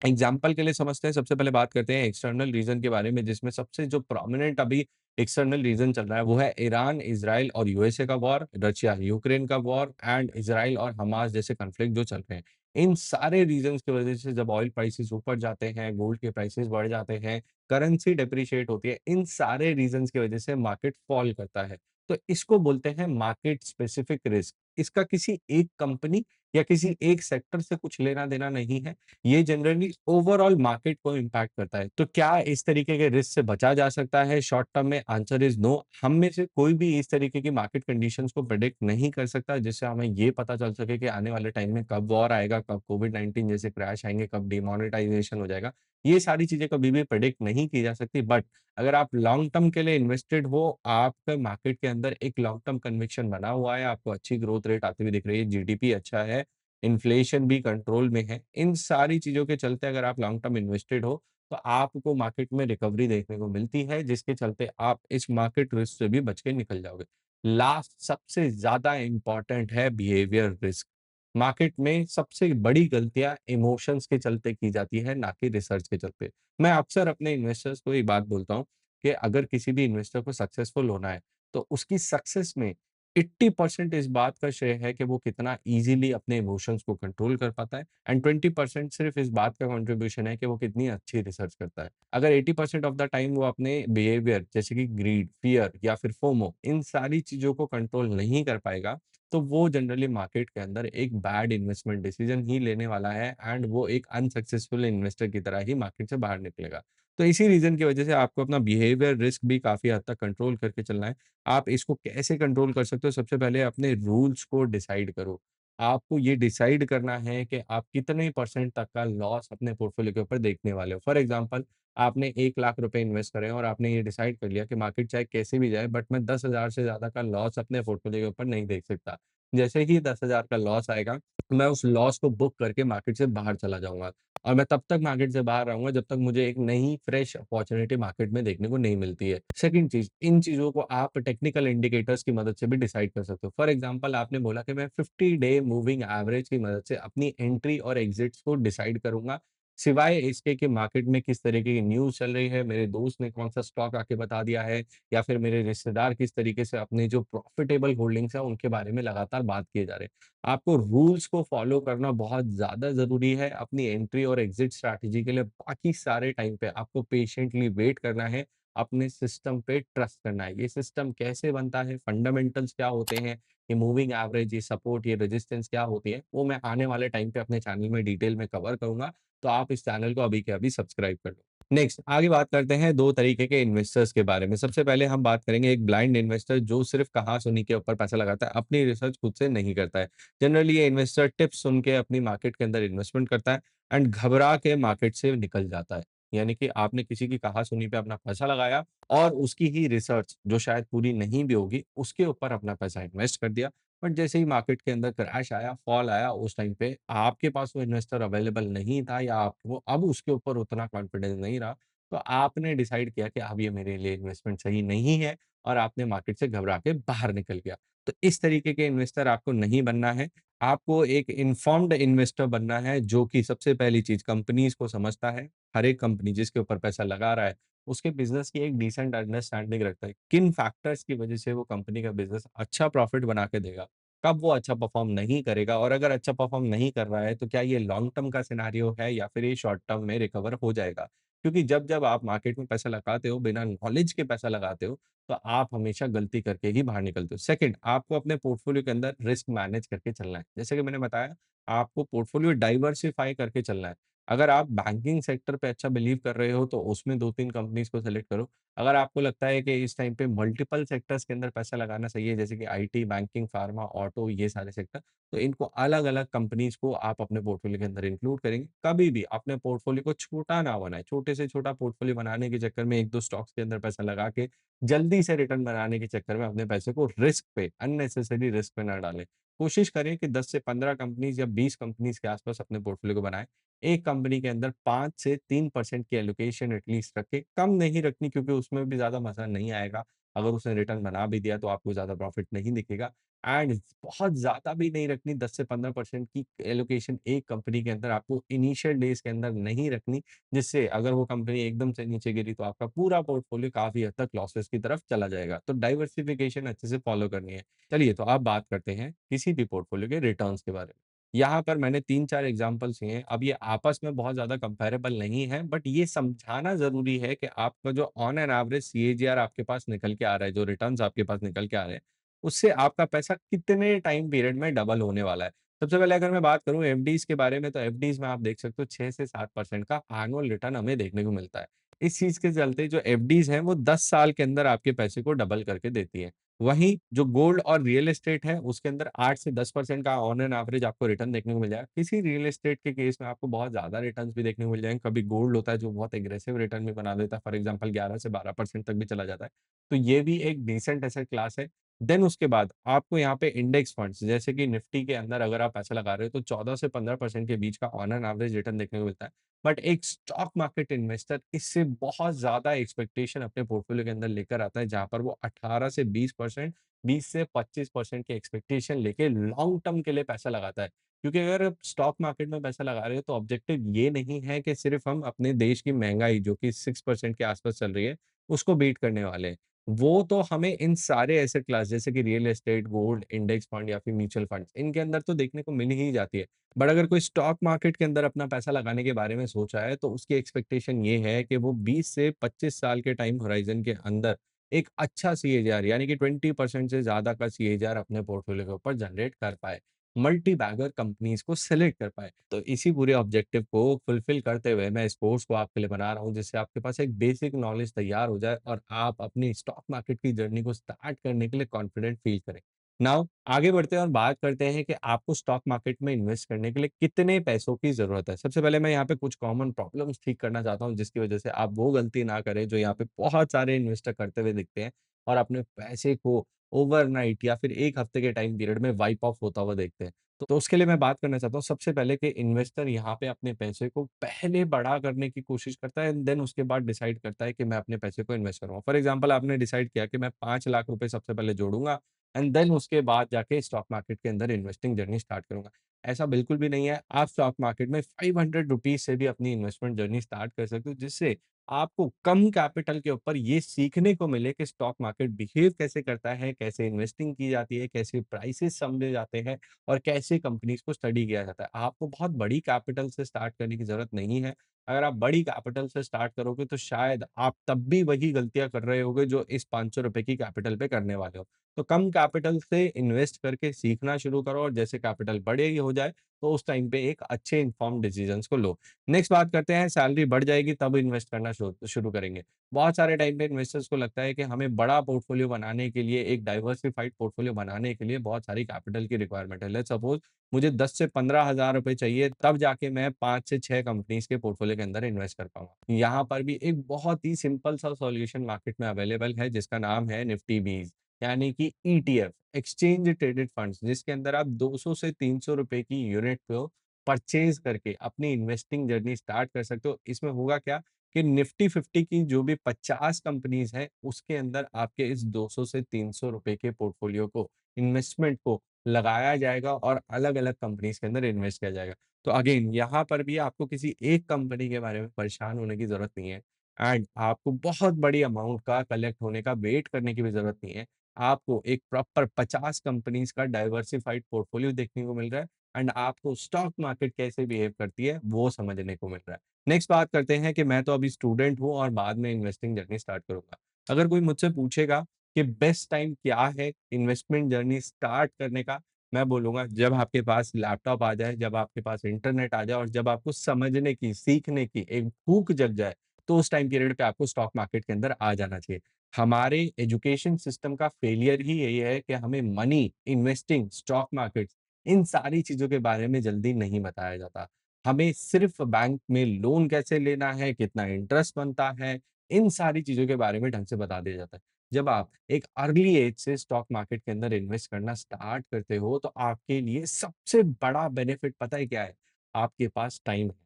एग्जाम्पल के लिए समझते हैं, सबसे पहले बात करते हैं एक्सटर्नल रीज़न के बारे में, जिसमें सबसे जो प्रोमिनेंट अभी एक्सटर्नल रीज़न चल रहा है, वो है ईरान, इज़राइल और यूएसए का वॉर, रशिया, यूक्रेन का वॉर एंड इज़राइल और हमास जैसे कॉन्फ्लिक्ट जो चल रहे हैं। इन सारे रीज़न्स की वज़ह से जब ऑयल प्राइसेज़ ऊपर जाते हैं, गोल्ड के प्राइसेज़ बढ़ जाते हैं, करेंसी डेप्रिशिएट होती है, इन सारे रीज़न्स की वज़ह से मार्केट फॉल करता है। तो इसको बोलते हैं मार्केट स्पेसिफिक रिस्क। इसका किसी एक कंपनी या किसी एक सेक्टर से कुछ लेना-देना नहीं है। ये जनरली ओवरऑल मार्केट को इम्पैक्ट करता है। तो क्या इस तरीके के रिस्क से बचा जा सकता है शॉर्ट टर्म में? Answer is no. हम में से कोई भी इस तरीके की मार्केट कंडीशंस को प्रेडिक्ट नहीं कर सकता, जिससे हमें ये पता चल सके कि आने वाले टाइम में कब वॉर आएगा, कब कोविड-19 जैसे क्रैश आएँगे, कब डिमोनेटाइजेशन हो जाएगा। ये सारी चीज़ें कभी भी प्रेडिक्ट नहीं की जा सकती, बट अगर आप लॉन्ग टर्म के लिए इन्वेस्टेड हो, आपका मार्केट के अंदर एक लॉन्ग टर्म कन्विक्शन बना हुआ है, आपको अच्छी ग्रोथ रेट आती हुई दिख रही है, जीडीपी अच्छा है, इन्फ्लेशन भी कंट्रोल में है। इन सारी चीज़ों के चलते अगर आप लॉन्ग टर्म इन्वेस्टेड हो, तो आपको मार्केट में रिकवरी देखने को मिलती है, जिसके चलते आप इस मार्केट रिस्क से भी बच के निकल जाओगे। लास्ट सबसे ज़्यादा इम्पोर्टेंट है बिहेवियर रिस्क। मार्केट में सबसे बड़ी गलतियाँ इमोशंस के चलते की जाती है, ना कि रिसर्च के चलते। मैं अक्सर अपने इन्वेस्टर्स को ये बात बोलता हूँ कि अगर किसी भी इन्वेस्टर को सक्सेसफुल होना है, तो उसकी सक्सेस में 80% इस बात का श्रेय है कि वो कितना ईज़िली अपने इमोशंस को कंट्रोल कर पाता है एंड 20% सिर्फ़ इस बात का कंट्रीब्यूशन है कि वो कितनी अच्छी रिसर्च करता है। अगर 80% ऑफ द टाइम वो अपने बिहेवियर जैसे कि ग्रीड, फ़ियर या फिर फोमो इन सारी चीज़ों को कंट्रोल नहीं कर पाएगा, तो वो जनरली मार्केट के अंदर एक बैड इन्वेस्टमेंट डिसीज़न ही लेने वाला है एंड वो एक अनसक्सेसफुल इन्वेस्टर की तरह ही मार्केट से बाहर निकलेगा। तो इसी रीज़न की वज़ह से आपको अपना बिहेवियर रिस्क भी काफ़ी हद तक कंट्रोल करके चलना है। आप इसको कैसे कंट्रोल कर सकते हो? सबसे पहले अपने रूल्स को डिसाइड करो। आपको ये डिसाइड करना है कि आप कितने परसेंट तक का लॉस अपने पोर्टफोलियो के ऊपर देखने वाले हो। फॉर एग्ज़ाम्पल आपने ₹1,00,000 इन्वेस्ट करे हैं और आपने ये डिसाइड कर लिया कि मार्केट चाहे कैसे भी जाए, बट मैं 10,000 से ज़्यादा का लॉस अपने पोर्टफोलियो के ऊपर नहीं देख सकता। जैसे ही 10,000 का लॉस आएगा, मैं उस लॉस को बुक करके मार्केट से बाहर चला जाऊँगा और मैं तब तक मार्केट से बाहर रहूँगा जब तक मुझे एक नई फ्रेश अपॉर्च्युनिटी मार्केट में देखने को नहीं मिलती है। सेकंड चीज़, इन चीज़ों को आप टेक्निकल इंडिकेटर्स की मदद से भी डिसाइड कर सकते हो। फॉर एग्ज़ाम्पल आपने बोला कि मैं 50 डे मूविंग एवरेज की मदद से अपनी एंट्री और एग्ज़िट्स को डिसाइड करूँगा सिवाय इसके कि मार्केट में किस तरीके की न्यूज़ चल रही है, मेरे दोस्त ने कौन-सा स्टॉक आके बता दिया है या फिर मेरे रिश्तेदार किस तरीके से अपने जो प्रॉफिटेबल होल्डिंग्स हैं, उनके बारे में लगातार बात किए जा रहे हैं। आपको रूल्स को फॉलो करना बहुत ज़्यादा ज़रूरी है। अपनी एंट्री और एग्ज़िट स्ट्रैटेजी के लिए बाकी सारे टाइम पे आपको पेशेंटली वेट करना है, अपने सिस्टम पे ट्रस्ट करना है। ये सिस्टम कैसे बनता है, फंडामेंटल्स क्या होते हैं, ये मूविंग एवरेज, ये सपोर्ट, ये रेजिस्टेंस क्या होती है, वो मैं आने वाले टाइम पे अपने चैनल में डिटेल में कवर करूँगा। तो आप इस चैनल को अभी के अभी सब्सक्राइब कर लो। नेक्स्ट आगे बात करते हैं 2 तरीके के इन्वेस्टर्स के बारे में। सबसे पहले हम बात करेंगे एक ब्लाइंड इन्वेस्टर जो सिर्फ़ कहा-सुनी के ऊपर पैसा लगाता है, अपनी रिसर्च खुद से नहीं करता है। जनरली ये इन्वेस्टर टिप्स सुन के अपनी मार्केट के अंदर इन्वेस्टमेंट करता है एंड घबरा के मार्केट से निकल जाता है। यानी कि आपने किसी की कहा-सुनी पे अपना पैसा लगाया और उसकी ही रिसर्च जो शायद पूरी नहीं भी होगी, उसके ऊपर अपना पैसा इन्वेस्ट कर दिया। बट जैसे ही मार्केट के अंदर क्रैश आया, फॉल आया, उस टाइम पे आपके पास वो इन्वेस्टर अवेलेबल नहीं था या आपको अब उसके ऊपर उतना कॉन्फिडेंस नहीं रहा, तो आपने डिसाइड किया कि अब ये मेरे लिए इन्वेस्टमेंट सही नहीं है और आपने मार्केट से घबरा के बाहर निकल गया। तो इस तरीके के इन्वेस्टर आपको नहीं बनना है। आपको एक इन्फॉर्म्ड इन्वेस्टर बनना है, जो कि सबसे पहली चीज़ कंपनीज़ को समझता है। हर एक कंपनी जिसके ऊपर पैसा लगा रहा है, उसके बिज़नेस की एक डिसेंट अंडरस्टैंडिंग रखता है। किन फैक्टर्स की वज़ह से वो कंपनी का बिज़नेस अच्छा प्रॉफिट बना के देगा। कब वो अच्छा परफ़ॉर्म नहीं करेगा और अगर अच्छा परफ़ॉर्म नहीं कर रहा है, तो क्या ये लॉन्ग टर्म का सिनेरियो है या फिर ये शॉर्ट टर्म में रिकवर हो जाएगा? क्योंकि जब-जब आप मार्केट में पैसा लगाते हो, बिना नॉलेज के पैसा लगाते हो, तो आप हमेशा गलती करके ही बाहर निकलते हो। सेकंड, आपको अपने पोर्टफोलियो के अंदर रिस्क मैनेज करके चलना है। जैसे कि मैंने बताया, आपको पोर्टफोलियो डाइवर्सिफ़ाई करके चलना है। अगर आप बैंकिंग सेक्टर पे अच्छा बिलीव कर रहे हो, तो उसमें 2-3 कंपनीज़ को सेलेक्ट करो। अगर आपको लगता है कि इस टाइम पे मल्टीपल सेक्टर्स के अंदर पैसा लगाना सही है, जैसे कि आईटी, बैंकिंग, फार्मा, ऑटो ये सारे सेक्टर, तो इनको अलग-अलग कंपनीज़ को आप अपने पोर्टफोलियो के अंदर इंक्लूड करेंगे। कभी भी अपने पोर्टफोलियो को छोटा ना बनाएँ। छोटे से छोटा पोर्टफोलियो बनाने के चक्कर में 1-2 स्टॉक्स के अंदर पैसा लगा के जल्दी से रिटर्न बनाने के चक्कर में अपने पैसे को रिस्क पे, अननेसेसरी रिस्क पे ना डालें। कोशिश करें कि 10 से 15 कंपनीज़ या 20 कंपनीज़ के आस-पास अपने पोर्टफोलियो को बनाएँ। एक कंपनी के अंदर 5 से 3% की एलोकेशन एटलीस्ट रखें। कम नहीं रखनी क्योंकि उसमें भी ज़्यादा मज़ा नहीं आएगा। अगर उसने रिटर्न बना भी दिया तो आपको ज़्यादा प्रॉफिट नहीं दिखेगा एंड बहुत ज़्यादा भी नहीं रखनी 10 से 15% की एलोकेशन एक कंपनी के अंदर आपको इनिशियल डेज़ के अंदर नहीं रखनी, जिससे अगर वो कंपनी एकदम से नीचे गिरी तो आपका पूरा पोर्टफोलियो काफ़ी हद तक लॉसेस की तरफ चला जाएगा। तो डाइवर्सिफिकेशन अच्छे से फॉलो करनी है। चलिए तो अब बात करते हैं किसी भी पोर्टफोलियो के रिटर्न्स के बारे में। यहाँ पर मैंने 3-4 एग्ज़ाम्पल्स लिए हैं। अब ये आपस में बहुत ज़्यादा कंपैरेबल नहीं है, बट ये समझाना ज़रूरी है कि आपका जो ऑन एन एवरेज सीएजीआर आपके पास निकल के आ रहा है, जो रिटर्न्स आपके पास निकल के आ रहे हैं, उससे आपका पैसा कितने टाइम पीरियड में डबल होने वाला है। सबसे पहले अगर मैं बात करूँ एफडीज़ के बारे में, तो एफडीज़ में आप देख सकते हो 6 से 7% का एनुअल रिटर्न हमें देखने को मिलता है। इस चीज़ के चलते जो एफडीज़ हैं, वो 10 साल के अंदर आपके पैसे को डबल करके देती हैं। वहीं जो गोल्ड और रियल एस्टेट है, उसके अंदर 8 से 10% का ऑन एन एवरेज आपको रिटर्न देखने को मिल जाएगा। किसी रियल एस्टेट के केस में आपको बहुत ज़्यादा रिटर्न्स भी देखने को मिल जाएँगे। कभी गोल्ड होता है जो बहुत एग्रेसिव रिटर्न भी बना देता है, फॉर एग्ज़ाम्पल 11 से 12% तक भी चला जाता है। तो ये भी एक डिसेंट एसेट क्लास है। देन उसके बाद आपको यहाँ पे इंडेक्स फंड्स जैसे कि निफ्टी के अंदर अगर आप पैसा लगा रहे हो, तो 14 से 15% के बीच का ऑन एन एवरेज रिटर्न देखने को मिलता है। बट एक स्टॉक मार्केट इन्वेस्टर इससे बहुत ज़्यादा एक्सपेक्टेशन अपने पोर्टफोलियो के अंदर लेकर आता है, जहाँ पर वो 18 से 20%, 20 से 25% की एक्सपेक्टेशन लेके लॉन्ग टर्म के लिए पैसा लगाता है। क्योंकि अगर आप स्टॉक मार्केट में पैसा लगा रहे हो, तो ऑब्जेक्टिव ये नहीं है कि सिर्फ़ हम अपने देश की महँगाई जो कि 6% के आस-पास चल रही है, उसको बीट करने वाले हैं। वो तो हमें इन सारे एसेट क्लास जैसे कि real estate, gold, index fund या फिर म्यूचुअल फंड्स, इनके अंदर तो देखने को मिल ही जाती है। बट अगर कोई स्टॉक मार्केट के अंदर अपना पैसा लगाने के बारे में सोच रहा है, तो उसकी एक्सपेक्टेशन ये है कि वो 20 से 25 साल के टाइम होराइज़न के अंदर एक अच्छा सीएजीआर यानी कि 20% से ज़्यादा का सीएजीआर अपने पोर्टफोलियो के ऊपर जनरेट कर पाए। मल्टी बैगर कंपनीज़ को सेलेक्ट कर पाए। तो इसी पूरे ऑब्जेक्टिव को फुलफिल करते हुए मैं इस कोर्स को आपके लिए बना रहा हूँ, जिससे आपके पास एक बेसिक नॉलेज तैयार हो जाए और आप अपनी स्टॉक मार्केट की जर्नी को स्टार्ट करने के लिए कॉन्फिडेंट फील करें। नाउ आगे बढ़ते हैं और बात करते हैं कि आपको स्टॉक मार्केट में इन्वेस्ट करने के लिए कितने पैसों की ज़रूरत है। सबसे पहले मैं यहाँ पे कुछ कॉमन प्रॉब्लम्स ठीक करना चाहता हूँ, जिसकी वजह से आप वो गलती ना करें जो यहाँ पे बहुत सारे इन्वेस्टर करते हुए दिखते हैं और अपने पैसे को ओवरनाइट या फिर 1 हफ्ते के टाइम पीरियड में वाइप ऑफ होता हुआ देखते हैं। तो उसके लिए मैं बात करना चाहता हूँ सबसे पहले कि इन्वेस्टर यहाँ पे अपने पैसे को पहले बड़ा करने की कोशिश करता है एंड देन उसके बाद डिसाइड करता है कि मैं अपने पैसे को इन्वेस्ट करूँगा। फॉर एग्ज़ाम्पल आपने डिसाइड किया कि मैं 5 लाख रुपए सबसे पहले जोड़ूँगा एंड देन उसके बाद जाके स्टॉक मार्केट के अंदर इन्वेस्टिंग जर्नी स्टार्ट करूँगा। ऐसा बिल्कुल भी नहीं है। आप स्टॉक मार्केट में ₹500 से भी अपनी इन्वेस्टमेंट जर्नी स्टार्ट कर सकते हो, जिससे आपको कम कैपिटल के ऊपर ये सीखने को मिले कि स्टॉक मार्केट बिहेव कैसे करता है, कैसे इन्वेस्टिंग की जाती है, कैसे प्राइसेस समझे जाते हैं और कैसे कंपनीज़ को स्टडी किया जाता है। आपको बहुत बड़ी कैपिटल से स्टार्ट करने की ज़रूरत नहीं है। अगर आप बड़ी कैपिटल से स्टार्ट करोगे तो शायद आप तब भी वही गलतियाँ कर रहे होगे जो इस ₹500 की कैपिटल पे करने वाले हो। तो कम कैपिटल से इन्वेस्ट करके सीखना शुरू करो और जैसे कैपिटल बड़े ही हो जाए, तो उस टाइम पे एक अच्छे इन्फॉर्म्ड डिसीजंस को लो। नेक्स्ट बात करते हैं, सैलरी बढ़ जाएगी तब इन्वेस्ट करना शुरू करेंगे। बहुत सारे टाइम पे इन्वेस्टर्स को लगता है कि हमें बड़ा पोर्टफोलियो बनाने के लिए, एक डाइवर्सिफाइड पोर्टफोलियो बनाने के लिए बहुत सारी कैपिटल की रिक्वायरमेंट है। लेट्स सपोज़ मुझे 10 से 15,000 रुपए चाहिए, तब जाके मैं 5 से 6 कंपनीज़ के पोर्टफोलियो के अंदर इन्वेस्ट कर पाऊँगा। यहाँ पर भी एक बहुत ही सिंपल सा सॉल्यूशन मार्केट में अवेलेबल है जिसका नाम है निफ्टी बीस, यानी कि ईटीएफ, एक्सचेंज ट्रेडेड फंड्स, जिसके अंदर आप 200 से 300 रुपए की यूनिट को परचेज़ करके अपनी इन्वेस्टिंग जर्नी स्टार्ट कर सकते हो। इसमें होगा क्या कि निफ्टी 50 की जो भी 50 कंपनीज़ हैं, उसके अंदर आपके इस 200 से 300 रुपए के पोर्टफोलियो को, इन्वेस्टमेंट को लगाया जाएगा और अलग-अलग कंपनीज़ के अंदर इन्वेस्ट किया जाएगा। तो अगेन यहाँ पर भी आपको किसी एक कंपनी के बारे में परेशान होने की ज़रूरत नहीं है एंड आपको बहुत बड़ी अमाउंट का कलेक्ट होने का वेट करने की भी ज़रूरत नहीं है। आपको एक प्रॉपर 50 कंपनीज़ का डाइवर्सिफाइड पोर्टफोलियो देखने को मिल रहा है एंड आपको स्टॉक मार्केट कैसे बिहेव करती है, वो समझने को मिल रहा है। नेक्स्ट बात करते हैं कि मैं तो अभी स्टूडेंट हूँ और बाद में इन्वेस्टिंग जर्नी स्टार्ट करूँगा। अगर कोई मुझसे पूछेगा कि बेस्ट टाइम क्या है इन्वेस्टमेंट जर्नी स्टार्ट करने का, मैं बोलूँगा जब आपके पास लैपटॉप आ जाए, जब आपके पास इंटरनेट आ जाए और जब आपको समझने की, सीखने की एक भूख जग जाए, तो उस टाइम पीरियड पे आपको स्टॉक मार्केट के अंदर आ जाना चाहिए। हमारे एजुकेशन सिस्टम का फेलियर ही यही है कि हमें money, investing, stock markets in सारी चीज़ों के बारे में जल्दी नहीं बताया जाता। हमें सिर्फ़ बैंक में लोन कैसे लेना है, कितना इंटरेस्ट बनता है, इन सारी चीज़ों के बारे में ढंग से बता दिया जाता है। जब आप एक अर्ली एज से स्टॉक मार्केट के अंदर इन्वेस्ट करना स्टार्ट करते हो, तो आपके लिए सबसे बड़ा बेनिफिट पता है क्या है? आपके पास टाइम है।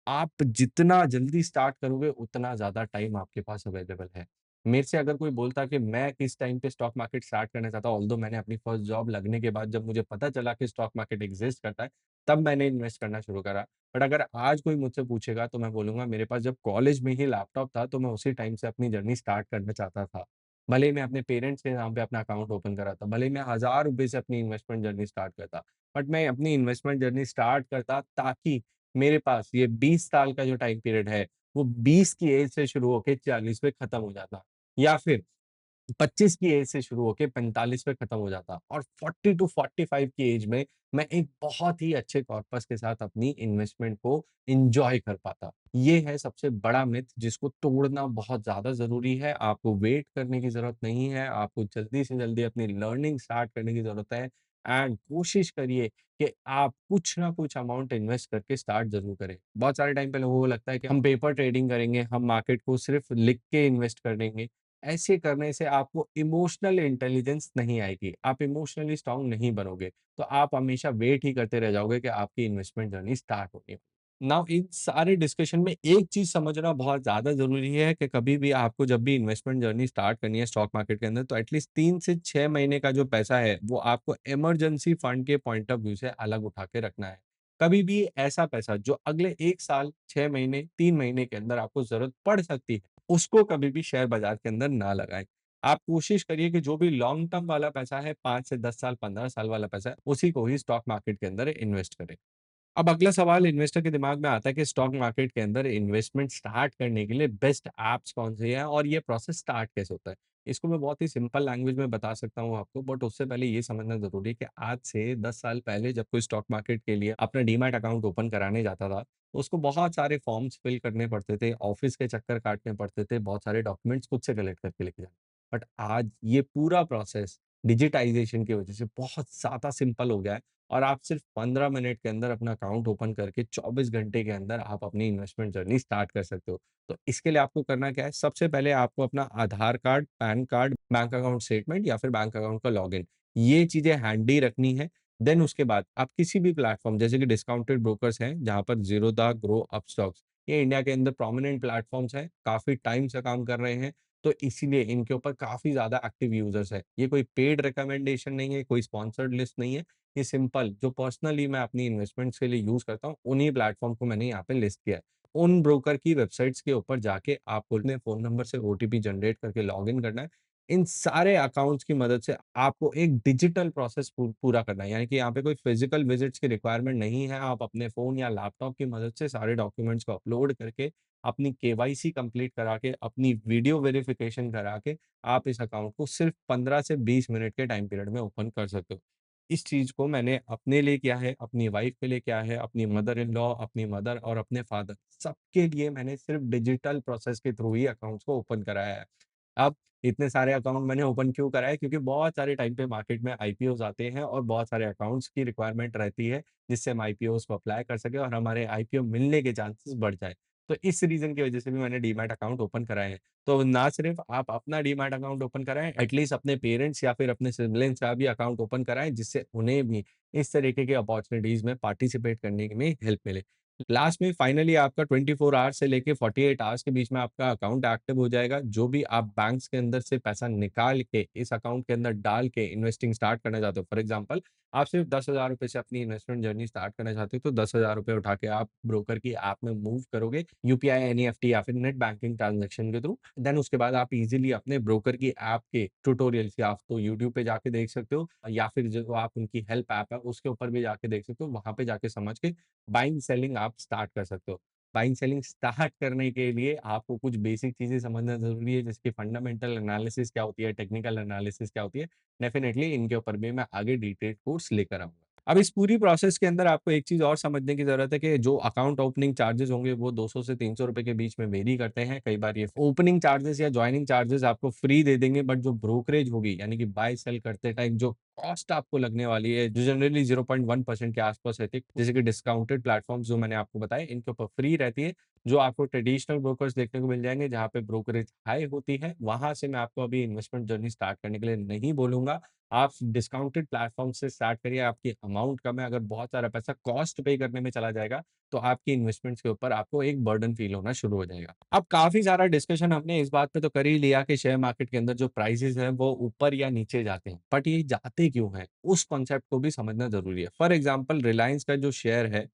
आप जितना जल्दी स्टार्ट करोगे, उतना ज़्यादा टाइम आपके पास अवेलेबल है। मेरे से अगर कोई बोलता कि मैं किस टाइम पे स्टॉक मार्केट स्टार्ट करना चाहता हूँ, ऑल्दो मैंने अपनी फर्स्ट जॉब लगने के बाद जब मुझे पता चला कि स्टॉक मार्केट एक्सिस्ट करता है, तब मैंने इन्वेस्ट करना शुरू करा। बट अगर आज कोई मुझसे पूछेगा, तो मैं बोलूँगा मेरे पास जब कॉलेज में ही लैपटॉप था, तो मैं उसी टाइम से अपनी जर्नी स्टार्ट करना चाहता था। भले ही मैं अपने पेरेंट्स के नाम पे अपना अकाउंट ओपन करा था, भले ही मैं ₹1000 से अपनी इन्वेस्टमेंट जर्नी स्टार्ट करता, बट मैं अपनी इन्वेस्टमेंट जर्नी स्टार्ट करता ताकि मेरे पास ये 20 साल का जो टाइम पीरियड है, वो 20 की एज से शुरू होके 40 पे खत्म हो जाता। या फिर 25 की एज से शुरू होके 45 पे खत्म हो जाता और 40 टू 45 की एज में मैं एक बहुत ही अच्छे कॉर्पस के साथ अपनी इन्वेस्टमेंट को एन्जॉय कर पाता। ये है सबसे बड़ा मिथ जिसको तोड़ना बहुत ज़्यादा ज़रूरी है। आपको वेट करने की ज़रूरत नहीं है, आपको जल्दी से जल्दी अपनी लर्निंग स्टार्ट करने की ज़रूरत है एंड कोशिश करिए कि आप कुछ ना कुछ अमाउंट इन्वेस्ट करके स्टार्ट ज़रूर करें। बहुत सारे टाइम पे लोगों को लगता है कि हम पेपर ट्रेडिंग करेंगे, हम मार्केट को सिर्फ़ लिख के इन्वेस्ट कर देंगे। ऐसे करने से आपको इमोशनल इंटेलिजेंस नहीं आएगी, आप इमोशनली स्ट्रॉन्ग नहीं बनोगे, तो आप हमेशा वेट ही करते रह जाओगे कि आपकी इन्वेस्टमेंट जर्नी स्टार्ट होनी है। नाउ इन सारे डिस्कशन में एक चीज़ समझना बहुत ज़्यादा ज़रूरी है कि कभी भी आपको जब भी इन्वेस्टमेंट जर्नी स्टार्ट करनी है स्टॉक मार्केट के अंदर, तो एटलीस्ट 3 से 6 महीने का जो पैसा है, वो आपको इमरजेंसी फंड के पॉइंट ऑफ व्यू से अलग उठा के रखना है। कभी भी ऐसा पैसा जो अगले 1 साल, 6 महीने, 3 महीने के अंदर आपको ज़रूरत पड़ सकती है, उसको कभी भी शेयर बाज़ार के अंदर ना लगाएँ। आप कोशिश करिए कि जो भी लॉन्ग टर्म वाला पैसा है, 5 से 10 साल, 15 साल वाला पैसा है, उसी को ही स्टॉक मार्केट के अंदर इन्वेस्ट करें। अब अगला सवाल इन्वेस्टर के दिमाग में आता है कि स्टॉक मार्केट के अंदर इन्वेस्टमेंट स्टार्ट करने के लिए बेस्ट ऐप्स कौन-सी हैं और ये प्रोसेस स्टार्ट कैसे होता है? इसको मैं बहुत ही सिंपल लैंग्वेज में बता सकता हूँ आपको, बट उससे पहले ये समझना ज़रूरी है कि आज से 10 साल पहले जब कोई स्टॉक मार्केट के लिए अपना डीमैट अकाउंट ओपन कराने जाता था, तो उसको बहुत सारे फॉर्म्स फिल करने पड़ते थे, ऑफ़िस के चक्कर काटने पड़ते थे, बहुत सारे डॉक्यूमेंट्स खुद से कलेक्ट करके लेके जाने। बट आज ये पूरा प्रोसेस डिजिटाइज़ेशन की वजह से बहुत ज़्यादा सिंपल हो गया है और आप सिर्फ 15 मिनट के अंदर अपना अकाउंट ओपन करके 24 घंटे के अंदर आप अपनी इन्वेस्टमेंट जर्नी स्टार्ट कर सकते हो। तो इसके लिए आपको करना क्या है? सबसे पहले आपको अपना Aadhaar card, PAN card, bank account statement या फिर बैंक अकाउंट का लॉगिन, ये चीज़ें हैंडी रखनी है। देन उसके बाद आप किसी भी प्लेटफ़ॉर्म जैसे कि डिस्काउंटेड ब्रोकर्स हैं, जहाँ पर ज़ीरोधा, ग्रो, अपस्टॉक्स, ये इंडिया के अंदर प्रोमिनेंट प्लेटफ़ॉर्म्स हैं, काफ़ी टाइम से काम कर रहे हैं। तो इसीलिए इनके ऊपर काफ़ी ज़्यादा एक्टिव यूज़र्स हैं। ये कोई पेड रिकमेंडेशन नहीं है, कोई स्पॉन्सर्ड लिस्ट नहीं है। ये सिंपल जो पर्सनली मैं अपनी इन्वेस्टमेंट्स के लिए यूज़ करता हूँ, उन्हीं प्लेटफ़ॉर्म को मैंने यहाँ पे लिस्ट किया है। उन ब्रोकर की वेबसाइट्स के ऊपर जाके आपको अपने फ़ोन नंबर से ओटीपी जनरेट करके लॉगिन करना है। इन सारे अकाउंट्स की मदद से आपको एक डिजिटल प्रोसेस पूरा करना है। यानी कि यहाँ पे कोई फिज़िकल विज़िट्स की रिक्वायरमेंट नहीं है। आप अपने फ़ोन या लैपटॉप की मदद से सारे डॉक्यूमेंट्स को अपलोड करके, अपनी केवाईसी कंप्लीट करा के, अपनी वीडियो वेरिफ़िकेशन करा के, आप इस अकाउंट को सिर्फ़ 15 से 20 मिनट के टाइम पीरियड में ओपन कर सकते हो। इस चीज़ को मैंने अपने लिए किया है, अपनी वाइफ़ के लिए किया है, अपनी मदर इन लॉ, अपनी मदर और अपने फादर सबके लिए मैंने सिर्फ़ डिजिटल प्रोसेस के थ्रू ही अकाउंट्स को ओपन कराया है। अब इतने सारे अकाउंट मैंने ओपन क्यों कराए? क्योंकि बहुत सारे टाइम पे मार्केट में आईपीओज़ आते हैं और बहुत सारे अकाउंट्स की रिक्वायरमेंट रहती है, जिससे हम आईपीओज़ को अप्लाई कर सकें और हमारे आईपीओ मिलने के चांसेस बढ़ जाएँ। तो इस रीज़न की वज़ह से भी मैंने डीमैट अकाउंट ओपन कराए हैं। तो ना सिर्फ़ आप अपना डीमैट अकाउंट ओपन कराएँ, एटलीस्ट अपने पेरेंट्स या फिर अपने सिबलिंग्स का भी अकाउंट ओपन कराएँ, जिससे उन्हें भी इस तरीके के अपॉर्च्युनिटीज़ में पार्टिसिपेट करने में हेल्प मिले। लास्ट में फाइनली आपका 24 आवर्स से लेके 48 आवर्स के बीच में आपका अकाउंट एक्टिव हो जाएगा। जो भी आप बैंक्स के अंदर से पैसा निकाल के इस अकाउंट के अंदर डाल के इन्वेस्टिंग स्टार्ट करना चाहते हो। फॉर एग्ज़ाम्पल आप सिर्फ़ ₹10,000 से अपनी इन्वेस्टमेंट जर्नी स्टार्ट करना चाहते हो, तो ₹10,000 उठा के आप ब्रोकर की ऐप में मूव करोगे यूपीआई, एनईएफटी या फिर नेट बैंकिंग ट्रांज़ैक्शन के थ्रू। देन उसके बाद आप इज़िली अपने ब्रोकर की ऐप के ट्यूटोरियल्स या आप तो यूट्यूब पे जाके देख सकते हो या फिर जो आप उनकी हेल्प ऐप है उसके ऊपर भी जाके देख सकते हो। वहाँ पे जाके समझ के बाइंग सेलिंग आप स्टार्ट कर सकते हो। बाइंग सेलिंग स्टार्ट करने के लिए आपको कुछ बेसिक चीज़ें समझना ज़रूरी है, जैसे कि फंडामेंटल एनालिसिस क्या होती है, टेक्निकल एनालिसिस क्या होती है। डेफ़िनेटली इनके ऊपर भी मैं आगे डिटेल कोर्स लेकर आऊँगा। अब इस पूरी प्रोसेस के अंदर आपको एक चीज़ और समझने की ज़रूरत है कि जो अकाउंट ओपनिंग चार्जेज़ होंगे वो 200 से ₹300 के बीच में वेरी करते हैं। कई बार ये ओपनिंग चार्जेज़ या जॉइनिंग चार्जेज़ आपको फ्री दे देंगे, बट जो ब्रोकरेज होगी यानी कि बाय सेल करते टाइम जो कॉस्ट आपको लगने वाली है, जो जनरली 0.1% के आस-पास रहती है, जैसे कि डिस्काउंटेड प्लेटफ़ॉर्म्स जो मैंने आपको बताए, इनके ऊपर फ्री रहती है। जो आपको ट्रेडिशनल ब्रोकर्स देखने को मिल जाएँगे, जहाँ पे ब्रोकरेज हाई होती है, वहाँ से मैं आपको अभी इन्वेस्टमेंट जर्नी स्टार्ट करने के लिए नहीं बोलूँगा। आप डिस्काउंटेड प्लेटफ़ॉर्म से स्टार्ट करिए, आपकी अमाउंट कम है, अगर बहुत सारा पैसा कॉस्ट पे करने में चला जाएगा, तो आपकी इन्वेस्टमेंट्स के ऊपर आपको एक बर्डन फ़ील होना शुरू हो जाएगा। अब काफ़ी सारा डिस्कशन हमने इस बात पे तो कर ही लिया कि शेयर मार्केट के अंदर जो प्राइसेज़ हैं, वो ऊपर या नीचे जाते हैं, बट ये जाते क्यों हैं? उस कॉन्सेप्ट को भी समझना ज़रूरी है। फॉर एग्ज़ाम्पल रिलायंस का जो शेयर है,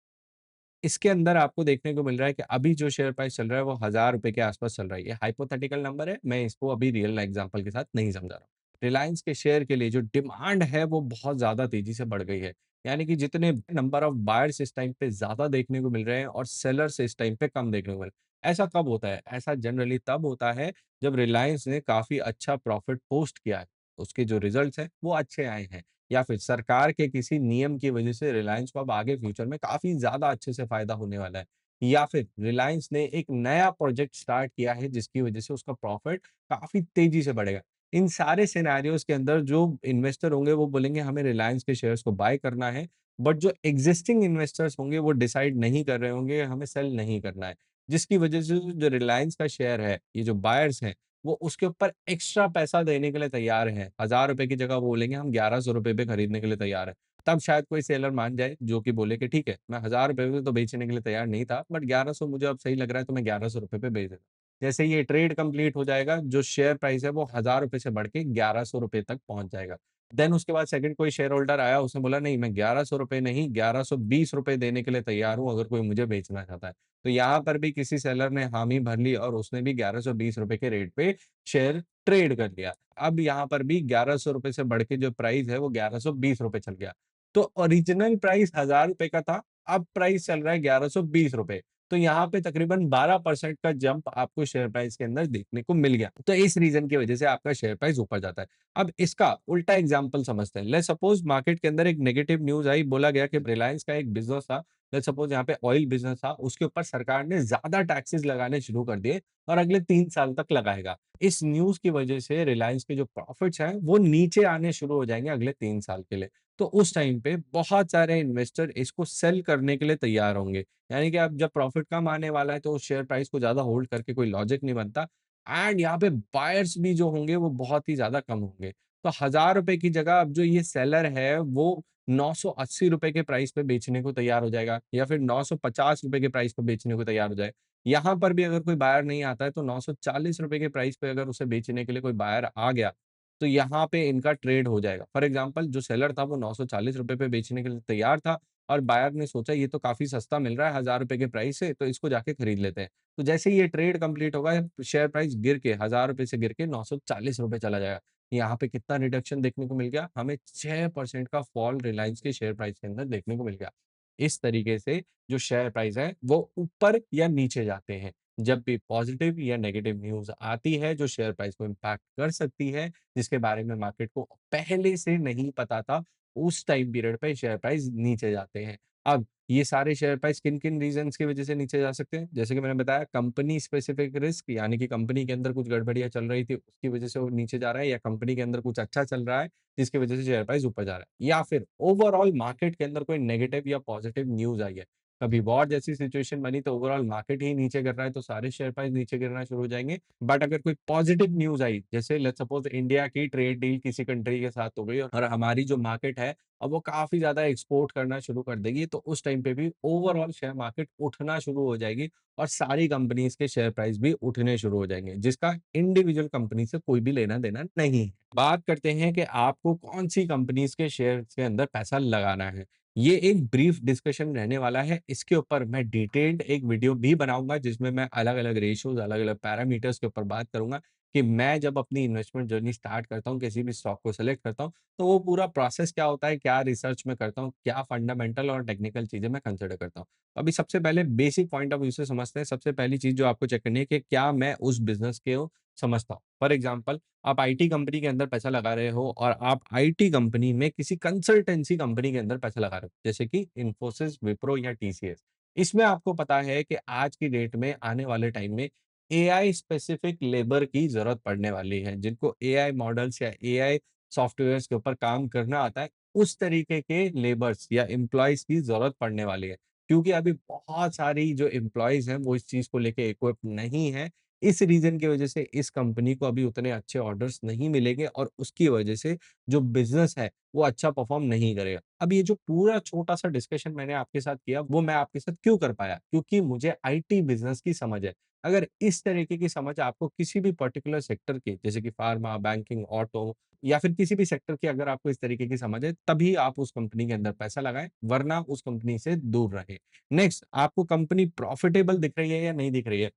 इसके अंदर आपको देखने को मिल रहा है कि अभी जो शेयर प्राइस चल रहा है वो ₹1000 के आस-पास चल रहा है। ये हाइपोथेटिकल नंबर है, मैं इसको अभी रियल एग्ज़ाम्पल के साथ नहीं समझा रहा हूँ। रिलायंस के शेयर के लिए जो डिमांड है वो बहुत ज़्यादा तेज़ी से बढ़ गई है। यानी कि जितने नंबर ऑफ बायर्स इस टाइम पे ज़्यादा देखने को मिल रहे हैं और सेलर्स इस टाइम पे कम देखने को मिल रहे हैं। ऐसा कब होता है? ऐसा जनरली तब होता है जब रिलायंस ने काफ़ी अच्छा प्रॉफिट पोस्ट किया है। उसके जो रिज़ल्ट्स हैं वो अच्छे आए हैं। या फिर सरकार के किसी नियम की वजह से रिलायंस को अब आगे फ्यूचर में काफ़ी ज़्यादा अच्छे से फ़ायदा होने वाला है। या फिर रिलायंस ने एक नया प्रोजेक्ट स्टार्ट किया है जिसकी वजह से उसका प्रॉफ़िट काफ़ी तेज़ी से बढ़ेगा। इन सारे सिनेरियोज़ के अंदर जो इन्वेस्टर होंगे वो बोलेंगे हमें रिलायंस के शेयर्स को बाय करना है, बट जो एक्जिस्टिंग इन्वेस्टर्स होंगे वो डिसाइड नहीं कर रहे होंगे हमें सेल नहीं करना है। जिसकी वजह से जो रिलायंस का शेयर है, ये जो बायर्स हैं वो उसके ऊपर एक्स्ट्रा पैसा देने के लिए तैयार हैं। ₹1000 की जगह वो बोलेंगे हम ₹1100 पे खरीदने के लिए तैयार हैं। तब शायद कोई सेलर मान जाए जो कि बोले कि ठीक है, मैं ₹1000 में तो बेचने के लिए तैयार नहीं था, बट 1100 मुझे अब सही लग रहा है तो मैं ₹1100 पे बेच देता हूँ। जैसे ही ये ट्रेड कंप्लीट हो जाएगा, जो शेयर प्राइस है वो ₹1000 से बढ़ के ₹1100 तक पहुँच जाएगा। देन उसके बाद सेकंड कोई शेयर होल्डर आया, उसने बोला नहीं मैं ₹1100 नहीं ₹1120 देने के लिए तैयार हूँ अगर कोई मुझे बेचना चाहता है। तो यहाँ पर भी किसी सेलर ने हामी भर ली और उसने भी ₹1120 के रेट पे शेयर ट्रेड कर लिया। अब यहाँ पर भी ₹1100 से बढ़ के जो प्राइस है वो ₹1120 चल गया। तो ओरिजिनल प्राइस ₹1000 का था, अब प्राइस चल रहा है ₹1120। तो यहाँ पे तकरीबन 12% का जंप आपको शेयर प्राइस के अंदर देखने को मिल गया। तो इस रीज़न की वजह से आपका शेयर प्राइस ऊपर जाता है। अब इसका उल्टा एग्ज़ाम्पल समझते हैं। लेट्स सपोज़ मार्केट के अंदर एक नेगेटिव न्यूज़ आई, बोला गया कि रिलायंस का एक बिज़नेस था, लेट्स सपोज़ यहाँ पे ऑयल बिज़नेस था, उसके ऊपर सरकार ने ज़्यादा टैक्सेस लगाने शुरू कर दिए और अगले 3 साल तक लगाएगा। इस न्यूज़ की वजह से रिलायंस के जो प्रॉफिट्स हैं, वो नीचे आने शुरू हो जाएँगे अगले 3 साल के लिए। तो उस टाइम पे बहुत सारे इन्वेस्टर इसको सेल करने के लिए तैयार होंगे। यानी कि अब जब प्रॉफिट कम आने वाला है, तो उस शेयर प्राइस को ज़्यादा होल्ड करके कोई लॉजिक नहीं बनता एंड यहाँ पे बायर्स भी जो होंगे, वो बहुत ही ज़्यादा कम होंगे। तो ₹1000 की जगह अब जो ये सेलर है, वो ₹980 के प्राइस पे बेचने को तैयार हो जाएगा या फिर ₹950 के प्राइस पे बेचने को तैयार हो जाएगा। यहाँ पर भी अगर कोई बायर नहीं आता है तो ₹940 के प्राइस पे अगर उसे बेचने के लिए कोई बायर आ गया, तो यहाँ पे इनका ट्रेड हो जाएगा। फॉर एग्ज़ाम्पल जो सेलर था वो ₹940 पे बेचने के लिए तैयार था और बायर ने सोचा ये तो काफ़ी सस्ता मिल रहा है ₹1000 के प्राइस से, तो इसको जाके खरीद लेते हैं। तो जैसे ही ये ट्रेड कंप्लीट होगा, शेयर प्राइस गिर के ₹1000 से गिर के ₹940 चला जाएगा। यहाँ पे कितना रिडक्शन देखने को मिल गया? हमें 6% का फॉल रिलायंस के शेयर प्राइस के अंदर देखने को मिल गया। इस तरीके से जो शेयर प्राइस है, वो ऊपर या नीचे जाते हैं। जब भी पॉज़िटिव या नेगेटिव न्यूज़ आती है, जो शेयर प्राइस को इम्पैक्ट कर सकती है, जिसके बारे में मार्केट को पहले से नहीं पता था, उस टाइम पीरियड पे शेयर प्राइस नीचे जाते हैं। अब ये सारे शेयर प्राइस किन-किन रीज़न्स की वज़ह से नीचे जा सकते हैं? जैसे कि मैंने बताया कंपनी स्पेसिफिक रिस्क यानी कि कंपनी के अंदर कुछ गड़बड़ियाँ चल रही थी, उसकी वज़ह से वो नीचे जा रहा है या कंपनी के अंदर कुछ अच्छा चल रहा है, जिसकी वज़ह से शेयर प्राइस ऊपर जा रहा है। या फिर ओवरऑल मार्केट के अंदर कोई नेगेटिव या पॉज़िटिव न्यूज़ आई है। कभी वॉर जैसी सिचुएशन बनी तो ओवरऑल मार्केट ही नीचे गिर रहा है, तो सारे शेयर प्राइस नीचे गिरना शुरू हो जाएँगे। बट अगर कोई पॉज़िटिव न्यूज़ आई, जैसे लेट्स सपोज़ इंडिया की ट्रेड डील किसी कंट्री के साथ हो गई और हमारी जो मार्केट है अब वो काफ़ी ज़्यादा एक्सपोर्ट करना शुरू कर देगी, तो उस टाइम पे भी ओवरऑल शेयर मार्केट उठना शुरू हो जाएगी और सारी कंपनीज़ के शेयर प्राइस भी उठने शुरू हो जाएँगे, जिसका इंडिविजुअल कंपनी से कोई भी लेना-देना नहीं है। बात करते हैं कि आपको कौन-सी कंपनीज़ के शेयर्स के अंदर पैसा लगाना है। ये एक ब्रीफ डिस्कशन रहने वाला है, इसके ऊपर मैं डिटेल्ड एक वीडियो भी बनाऊँगा, जिसमें मैं अलग-अलग रेशियोज़, अलग-अलग पैरामीटर्स के ऊपर बात करूँगा कि मैं जब अपनी इन्वेस्टमेंट जर्नी स्टार्ट करता हूँ, किसी भी स्टॉक को सेलेक्ट करता हूँ, तो वो पूरा प्रोसेस क्या होता है, क्या रिसर्च मैं करता हूँ, क्या फंडामेंटल और टेक्निकल चीज़ें मैं कंसिडर करता हूँ। अभी सबसे पहले बेसिक पॉइंट ऑफ व्यू से समझते हैं। सबसे पहली चीज़ जो आपको चेक करनी है कि क्या मैं उस बिज़नेस को समझता हूँ। फॉर एग्ज़ाम्पल आप आईटी कंपनी के अंदर पैसा लगा रहे हो और आप आईटी कंपनी में किसी कंसल्टेंसी कंपनी के अंदर पैसा लगा रहे हो, जैसे कि इन्फोसिस, विप्रो या टीसीएस। इसमें आपको पता है कि आज की डेट में आने वाले टाइम में एआई स्पेसिफिक लेबर की ज़रूरत पड़ने वाली है, जिनको एआई मॉडल्स या एआई सॉफ्टवेयर्स के ऊपर काम करना आता है, उस तरीके के लेबर्स या एम्प्लॉइज़ की ज़रूरत पड़ने वाली है। क्योंकि अभी बहुत सारी जो एम्प्लॉइज़ हैं, वो इस चीज़ को लेके इक्विप नहीं है। इस रीज़न की वज़ह से इस कंपनी को अभी उतने अच्छे ऑर्डर्स नहीं मिलेंगे और उसकी वज़ह से जो बिज़नेस है, वो अच्छा परफ़ॉर्म नहीं करेगा। अब ये जो पूरा छोटा-सा डिस्कशन मैंने आपके साथ किया, वो मैं आपके साथ क्यों कर पाया? क्योंकि मुझे आईटी बिज़नेस की समझ है। अगर इस तरीके की समझ आपको किसी भी पर्टिकुलर सेक्टर की, जैसे कि फार्मा, बैंकिंग, ऑटो या फिर किसी भी सेक्टर की अगर आपको इस तरीके की समझ है, तभी आप उस कंपनी के अंदर पैसा लगाएँ, वरना उस कंपनी से दूर रहें। नेक्स्ट, आपको कंपनी प्रॉफिटेबल दिख रही है या नहीं दिख रही है?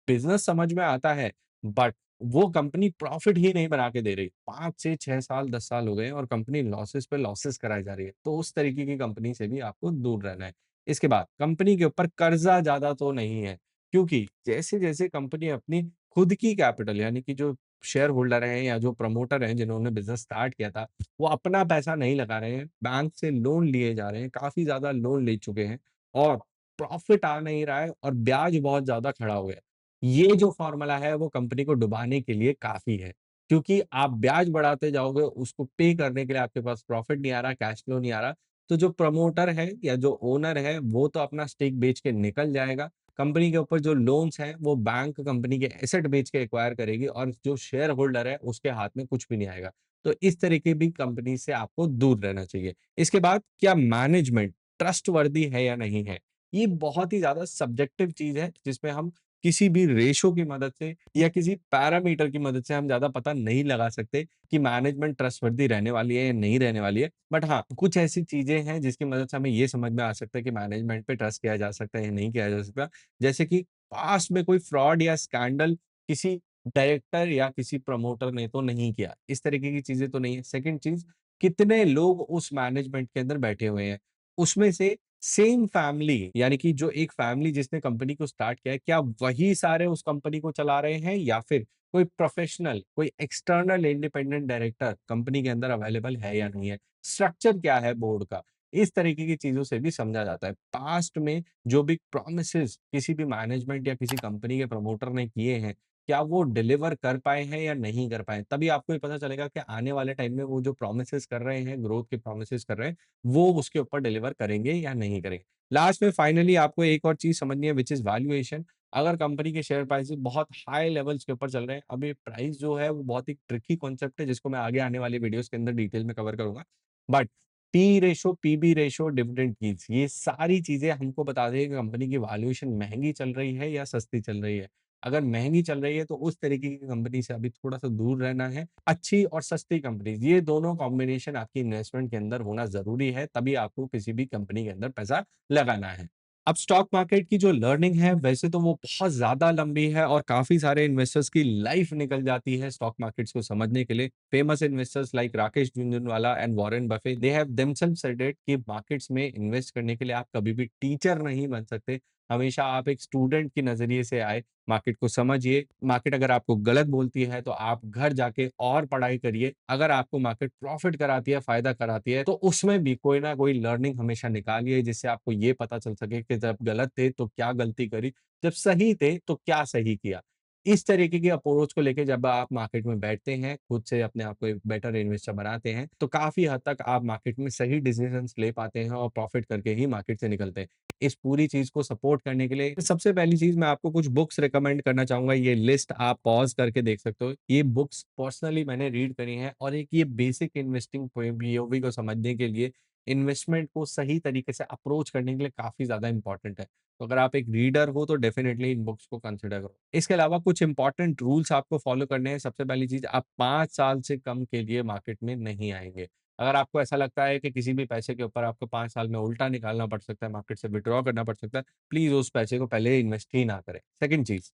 बिज़नेस समझ में आता है, बट वो कंपनी प्रॉफिट ही नहीं बना के दे रही। 5 से 6 साल, 10 साल हो गए हैं और कंपनी लॉसेस पे लॉसेस कराई जा रही है। तो उस तरीके की कंपनी से भी आपको दूर रहना है। इसके बाद कंपनी के ऊपर कर्ज़ा ज़्यादा तो नहीं है, क्योंकि जैसे-जैसे कंपनी अपनी खुद की कैपिटल यानी कि जो शेयर होल्डर हैं या जो प्रमोटर हैं जिन्होंने बिज़नेस स्टार्ट किया था, वो अपना पैसा नहीं लगा रहे हैं, बैंक से लोन लिए जा रहे हैं, काफ़ी ज़्यादा लोन ले चुके हैं और प्रॉफ़िट आ नहीं रहा है और ब्याज बहुत ज़्यादा खड़ा हो गया है। ये जो फ़ॉर्मूला है वो कंपनी को डुबाने के लिए काफ़ी है, क्योंकि आप ब्याज बढ़ाते जाओगे, उसको पे करने के लिए आपके पास प्रॉफ़िट नहीं आ रहा, कैश फ्लो नहीं आ रहा, तो जो प्रमोटर है या जो ओनर है, वो तो अपना स्टेक बेच के निकल जाएगा। कंपनी के ऊपर जो लोन्स हैं, वो बैंक कंपनी के एसेट बेच के एक्वायर करेगी और जो शेयर होल्डर है, उसके हाथ में कुछ भी नहीं आएगा। तो इस तरीके भी कंपनी से आपको दूर रहना चाहिए। इसके बाद क्या मैनेजमेंट ट्रस्टवर्दी है या नहीं है? ये बहुत ही ज़्यादा सब्जेक्टिव चीज़ है, जिसमें हम किसी भी रेशो की मदद से या किसी पैरामीटर की मदद से हम ज़्यादा पता नहीं लगा सकते कि मैनेजमेंट ट्रस्टवर्दी रहने वाली है या नहीं रहने वाली है। बट हाँ, कुछ ऐसी चीज़ें हैं जिसकी मदद से हमें ये समझ में आ सकता है कि मैनेजमेंट पे ट्रस्ट किया जा सकता है या नहीं किया जा सकता। जैसे कि पास्ट में कोई फ्रॉड या स्कैंडल किसी डायरेक्टर या किसी प्रमोटर ने तो नहीं किया। इस तरीके की चीज़ें तो नहीं है। सेकंड चीज़, कितने लोग उस मैनेजमेंट के अंदर बैठे हुए हैं। उसमें से सेम फैमिली यानी कि जो एक फैमिली जिसने कंपनी को स्टार्ट किया है, क्या वही सारे उस कंपनी को चला रहे हैं या फिर कोई प्रोफेशनल, कोई एक्सटर्नल इंडिपेंडेंट डायरेक्टर कंपनी के अंदर अवेलेबल है या नहीं है? स्ट्रक्चर क्या है बोर्ड का? इस तरीके की चीज़ों से भी समझा जाता है। पास्ट में जो भी प्रॉमिसेस किसी भी मैनेजमेंट या किसी कंपनी के प्रमोटर ने किए हैं, क्या वो डिलीवर कर पाए हैं या नहीं कर पाए? तभी आपको ये पता चलेगा कि आने वाले टाइम में वो जो प्रॉमिसेस कर रहे हैं, ग्रोथ के प्रॉमिसेस कर रहे हैं, वो उसके ऊपर डिलीवर करेंगे या नहीं करेंगे। लास्ट में फाइनली आपको एक और चीज़ समझनी है व्हिच इज़ वैल्यूएशन। अगर कंपनी के शेयर प्राइसेज़ बहुत हाई लेवल्स के ऊपर चल रहे हैं, अभी प्राइस जो है वो बहुत ही ट्रिकी कॉन्सेप्ट है जिसको मैं आगे आने वाली वीडियोज़ के अंदर डिटेल में कवर करूँगा। But P ratio, PB ratio, dividend yields, ये सारी चीज़ें हमको बता देगी कि कंपनी की वैल्यूएशन महँगी चल रही है या सस्ती चल रही है। अगर महँगी चल रही है तो उस तरीके की कंपनी से अभी थोड़ा-सा दूर रहना है। अच्छी और सस्ती कंपनीज़, ये दोनों कॉम्बिनेशन आपकी इन्वेस्टमेंट के अंदर होना ज़रूरी है, तभी आपको किसी भी कंपनी के अंदर पैसा लगाना है। अब स्टॉक मार्केट की जो लर्निंग है वैसे तो वो बहुत ज़्यादा लंबी है और काफ़ी सारे इन्वेस्टर्स की लाइफ निकल जाती है स्टॉक मार्केट्स को समझने के लिए। Famous investors like Rakesh Jhunjhunwala and Warren Buffett, they have themselves said it कि मार्केट्स में इन्वेस्ट करने के लिए आप कभी भी टीचर नहीं बन सकते। हमेशा आप एक स्टूडेंट के नज़रिए से आए, मार्केट को समझिए। मार्केट अगर आपको गलत बोलती है तो आप घर जाके और पढ़ाई करिए। अगर आपको मार्केट प्रॉफिट कराती है, फ़ायदा कराती है, तो उसमें भी कोई ना कोई लर्निंग हमेशा निकालिए जिससे आपको ये पता चल सके कि जब गलत थे तो क्या गलती करी, जब सही थे तो क्या सही किया। इस तरीके की अप्रोच को लेके जब आप मार्केट में बैठते हैं, खुद से अपने आप को एक बेटर इन्वेस्टर बनाते हैं, तो काफ़ी हद तक आप मार्केट में सही डिसीजंस ले पाते हैं और प्रॉफिट करके ही मार्केट से निकलते हैं। इस पूरी चीज़ को सपोर्ट करने के लिए सबसे पहली चीज़ मैं आपको कुछ बुक्स रिकमेंड करना चाहूँगा, ये लिस्ट आप पॉज़ करके देख सकते हो। ये बुक्स पर्सनली मैंने रीड करी हैं और एक ये बेसिक इन्वेस्टिंग पीओवी को समझने के लिए, इन्वेस्टमेंट को सही तरीके से अप्रोच करने के लिए काफ़ी ज़्यादा इम्पोर्टेंट है। तो अगर आप एक रीडर हो तो डेफिनिटली इन बुक्स को कंसिडर करो। इसके अलावा कुछ इंपॉर्टेंट रूल्स आपको फॉलो करने हैं। सबसे पहली चीज़, आप 5 साल से कम के लिए मार्केट में नहीं आएँगे। अगर आपको ऐसा लगता है कि किसी भी पैसे के ऊपर आपको 5 साल में उल्टा निकालना पड़ सकता है, मार्केट से विथड्रॉ करना पड़ सकता है, प्लीज़ उस पैसे को पहले इन्वेस्ट ही ना करें। सेकंड चीज़,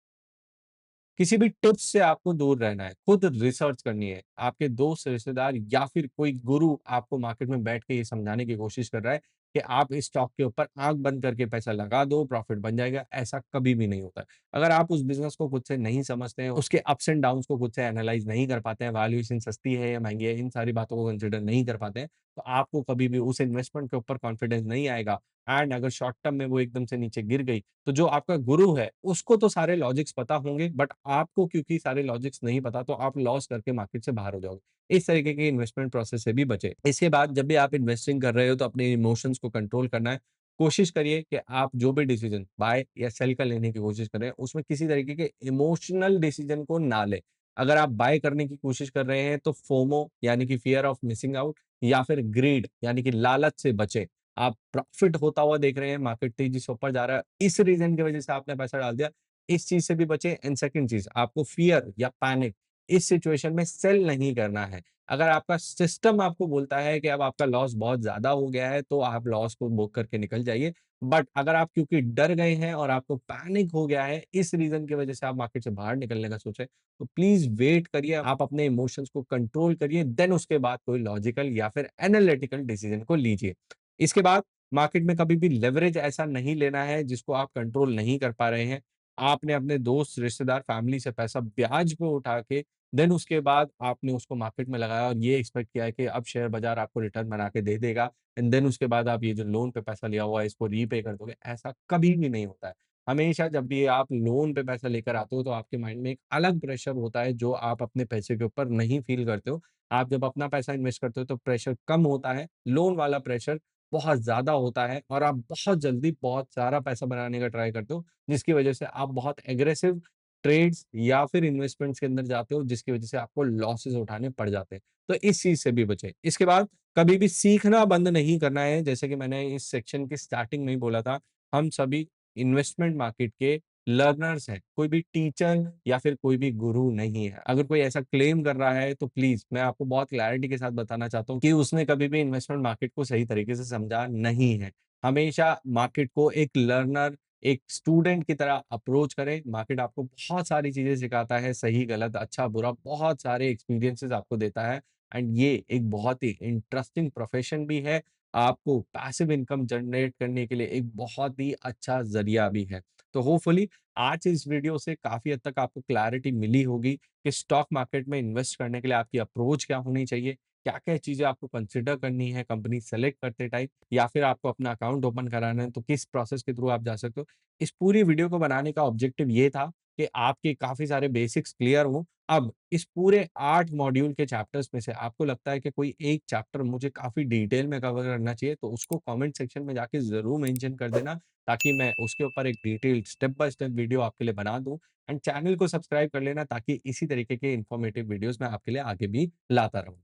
किसी भी टिप्स से आपको दूर रहना है, खुद रिसर्च करनी है। आपके दोस्त, रिश्तेदार या फिर कोई गुरु आपको मार्केट में बैठ के ये समझाने की कोशिश कर रहा है कि आप इस स्टॉक के ऊपर आँख बंद करके पैसा लगा दो, प्रॉफिट बन जाएगा, ऐसा कभी भी नहीं होता है। अगर आप उस बिज़नेस को खुद से नहीं समझते हैं, उसके अप्स एंड डाउन्स को खुद से एनालाइज़ नहीं कर पाते हैं, वैल्यूएशन सस्ती है या महँगी है, इन सारी बातों को कंसिडर नहीं कर पाते हैं, तो आपको कभी भी उस इन्वेस्टमेंट के ऊपर कॉन्फिडेंस नहीं आएगा। एंड अगर शॉर्ट टर्म में वो एकदम से नीचे गिर गई, तो जो आपका गुरु है, उसको तो सारे लॉजिक्स पता होंगे, बट आपको क्योंकि सारे लॉजिक्स नहीं पता, तो आप लॉस करके मार्केट से बाहर हो जाओगे। इस तरीके के इन्वेस्टमेंट प्रोसेस से भी बचें। इसके बाद जब भी आप इन्वेस्टिंग कर रहे हो, तो अपने इमोशंस को कंट्रोल करना है। कोशिश करिए कि आप जो भी डिसीजन बाय या सेल का लेने की कोशिश कर रहे हैं, उसमें किसी तरीके के इमोशनल डिसीजन को ना लें। अगर आप बाय करने की कोशिश कर रहे हैं, तो फोमो यानी कि फियर ऑफ मिसिंग आउट या फिर ग्रीड यानी कि लालच से बचें। आप प्रॉफिट होता हुआ देख रहे हैं, मार्केट तेजी से ऊपर जा रहा है, इस रीज़न की वज़ह से आपने पैसा डाल दिया, इस चीज़ से भी बचें। एंड सेकंड चीज़, आपको फ़ियर या पैनिक इस सिचुएशन में सेल नहीं करना है। अगर आपका सिस्टम आपको बोलता है कि अब आपका लॉस बहुत ज़्यादा हो गया है, तो आप लॉस को बुक करके निकल जाइए। बट अगर आप क्योंकि डर गए हैं और आपको पैनिक हो गया है, इस रीज़न की वज़ह से आप मार्केट से बाहर निकलने का सोच रहे हैं, तो प्लीज़ वेट करिए, आप अपने इमोशंस को कंट्रोल करिए, देन उसके बाद कोई लॉजिकल या फिर एनालिटिकल डिसीज़न को लीजिए। इसके बाद मार्केट में कभी भी लेवरेज ऐसा नहीं लेना है जिसको आप कंट्रोल नहीं कर पा रहे हैं। आपने अपने दोस्त, रिश्तेदार, फैमिली से पैसा ब्याज पे उठा के देन उसके बाद आपने उसको मार्केट में लगाया और ये एक्सपेक्ट किया है कि अब शेयर बाज़ार आपको रिटर्न बना के दे देगा एंड देन उसके बाद आप ये जो लोन पे पैसा लिया हुआ है इसको रीपे कर दोगे, ऐसा कभी भी नहीं होता है। हमेशा जब भी आप लोन पे पैसा लेकर आते हो तो आपके माइंड में एक अलग प्रेशर होता है जो आप अपने पैसे के ऊपर नहीं फ़ील करते हो। आप जब अपना पैसा इन्वेस्ट करते हो तो प्रेशर कम होता है, लोन वाला प्रेशर बहुत ज़्यादा होता है और आप बहुत जल्दी बहुत सारा पैसा बनाने का ट्राई करते हो, जिसकी वजह से आप बहुत एग्रेसिव ट्रेड्स या फिर इन्वेस्टमेंट्स के अंदर जाते हो, जिसकी वजह से आपको लॉसेस उठाने पड़ जाते हैं। तो इस चीज़ से भी बचें। इसके बाद कभी भी सीखना बंद नहीं करना है, जैसे कि मैंने इस सेक्शन की स्टार्टिंग में ही बोला था, हम सभी इन्वेस्टमेंट मार्केट के लर्नर्स हैं, कोई भी टीचर या फिर कोई भी गुरु नहीं है। अगर कोई ऐसा क्लेम कर रहा है तो प्लीज़ मैं आपको बहुत क्लैरिटी के साथ बताना चाहता हूँ कि उसने कभी भी इन्वेस्टमेंट मार्केट को सही तरीके से समझा नहीं है। हमेशा मार्केट को एक लर्नर, एक स्टूडेंट की तरह अप्रोच करें। मार्केट आपको बहुत सारी चीज़ें सिखाता है, सही-गलत, अच्छा-बुरा, बहुत सारे एक्सपीरियंसेस आपको देता है एंड ये एक बहुत ही इंटरेस्टिंग प्रोफ़ेशन भी है। आपको पैसिव इनकम जनरेट करने के लिए एक बहुत ही अच्छा ज़रिया भी है। तो होपफुली आज इस वीडियो से काफ़ी हद तक आपको क्लैरिटी मिली होगी कि स्टॉक मार्केट में इन्वेस्ट करने के लिए आपकी अप्रोच क्या होनी चाहिए, क्या-क्या चीज़ें आपको कंसिडर करनी है कंपनी सेलेक्ट करते टाइम या फिर आपको अपना अकाउंट ओपन कराना है तो किस प्रोसेस के थ्रू आप जा सकते हो। इस पूरी वीडियो को बनाने का ऑब्जेक्टिव ये था कि आपके काफ़ी सारे बेसिक्स क्लियर हों। अब इस पूरे 8 मॉड्यूल के चैप्टर्स में से आपको लगता है कि कोई एक चैप्टर मुझे काफ़ी डिटेल में कवर करना चाहिए, तो उसको कमेंट सेक्शन में जाके ज़रूर मेंशन कर देना, ताकि मैं उसके ऊपर एक detailed step by step video आपके लिए बना दूँ एंड चैनल को सब्सक्राइब कर लेना ताकि इसी तरीके के इन्फॉर्मेटिव वीडियोज़ मैं आपके लिए आगे भी लाता रहूँ।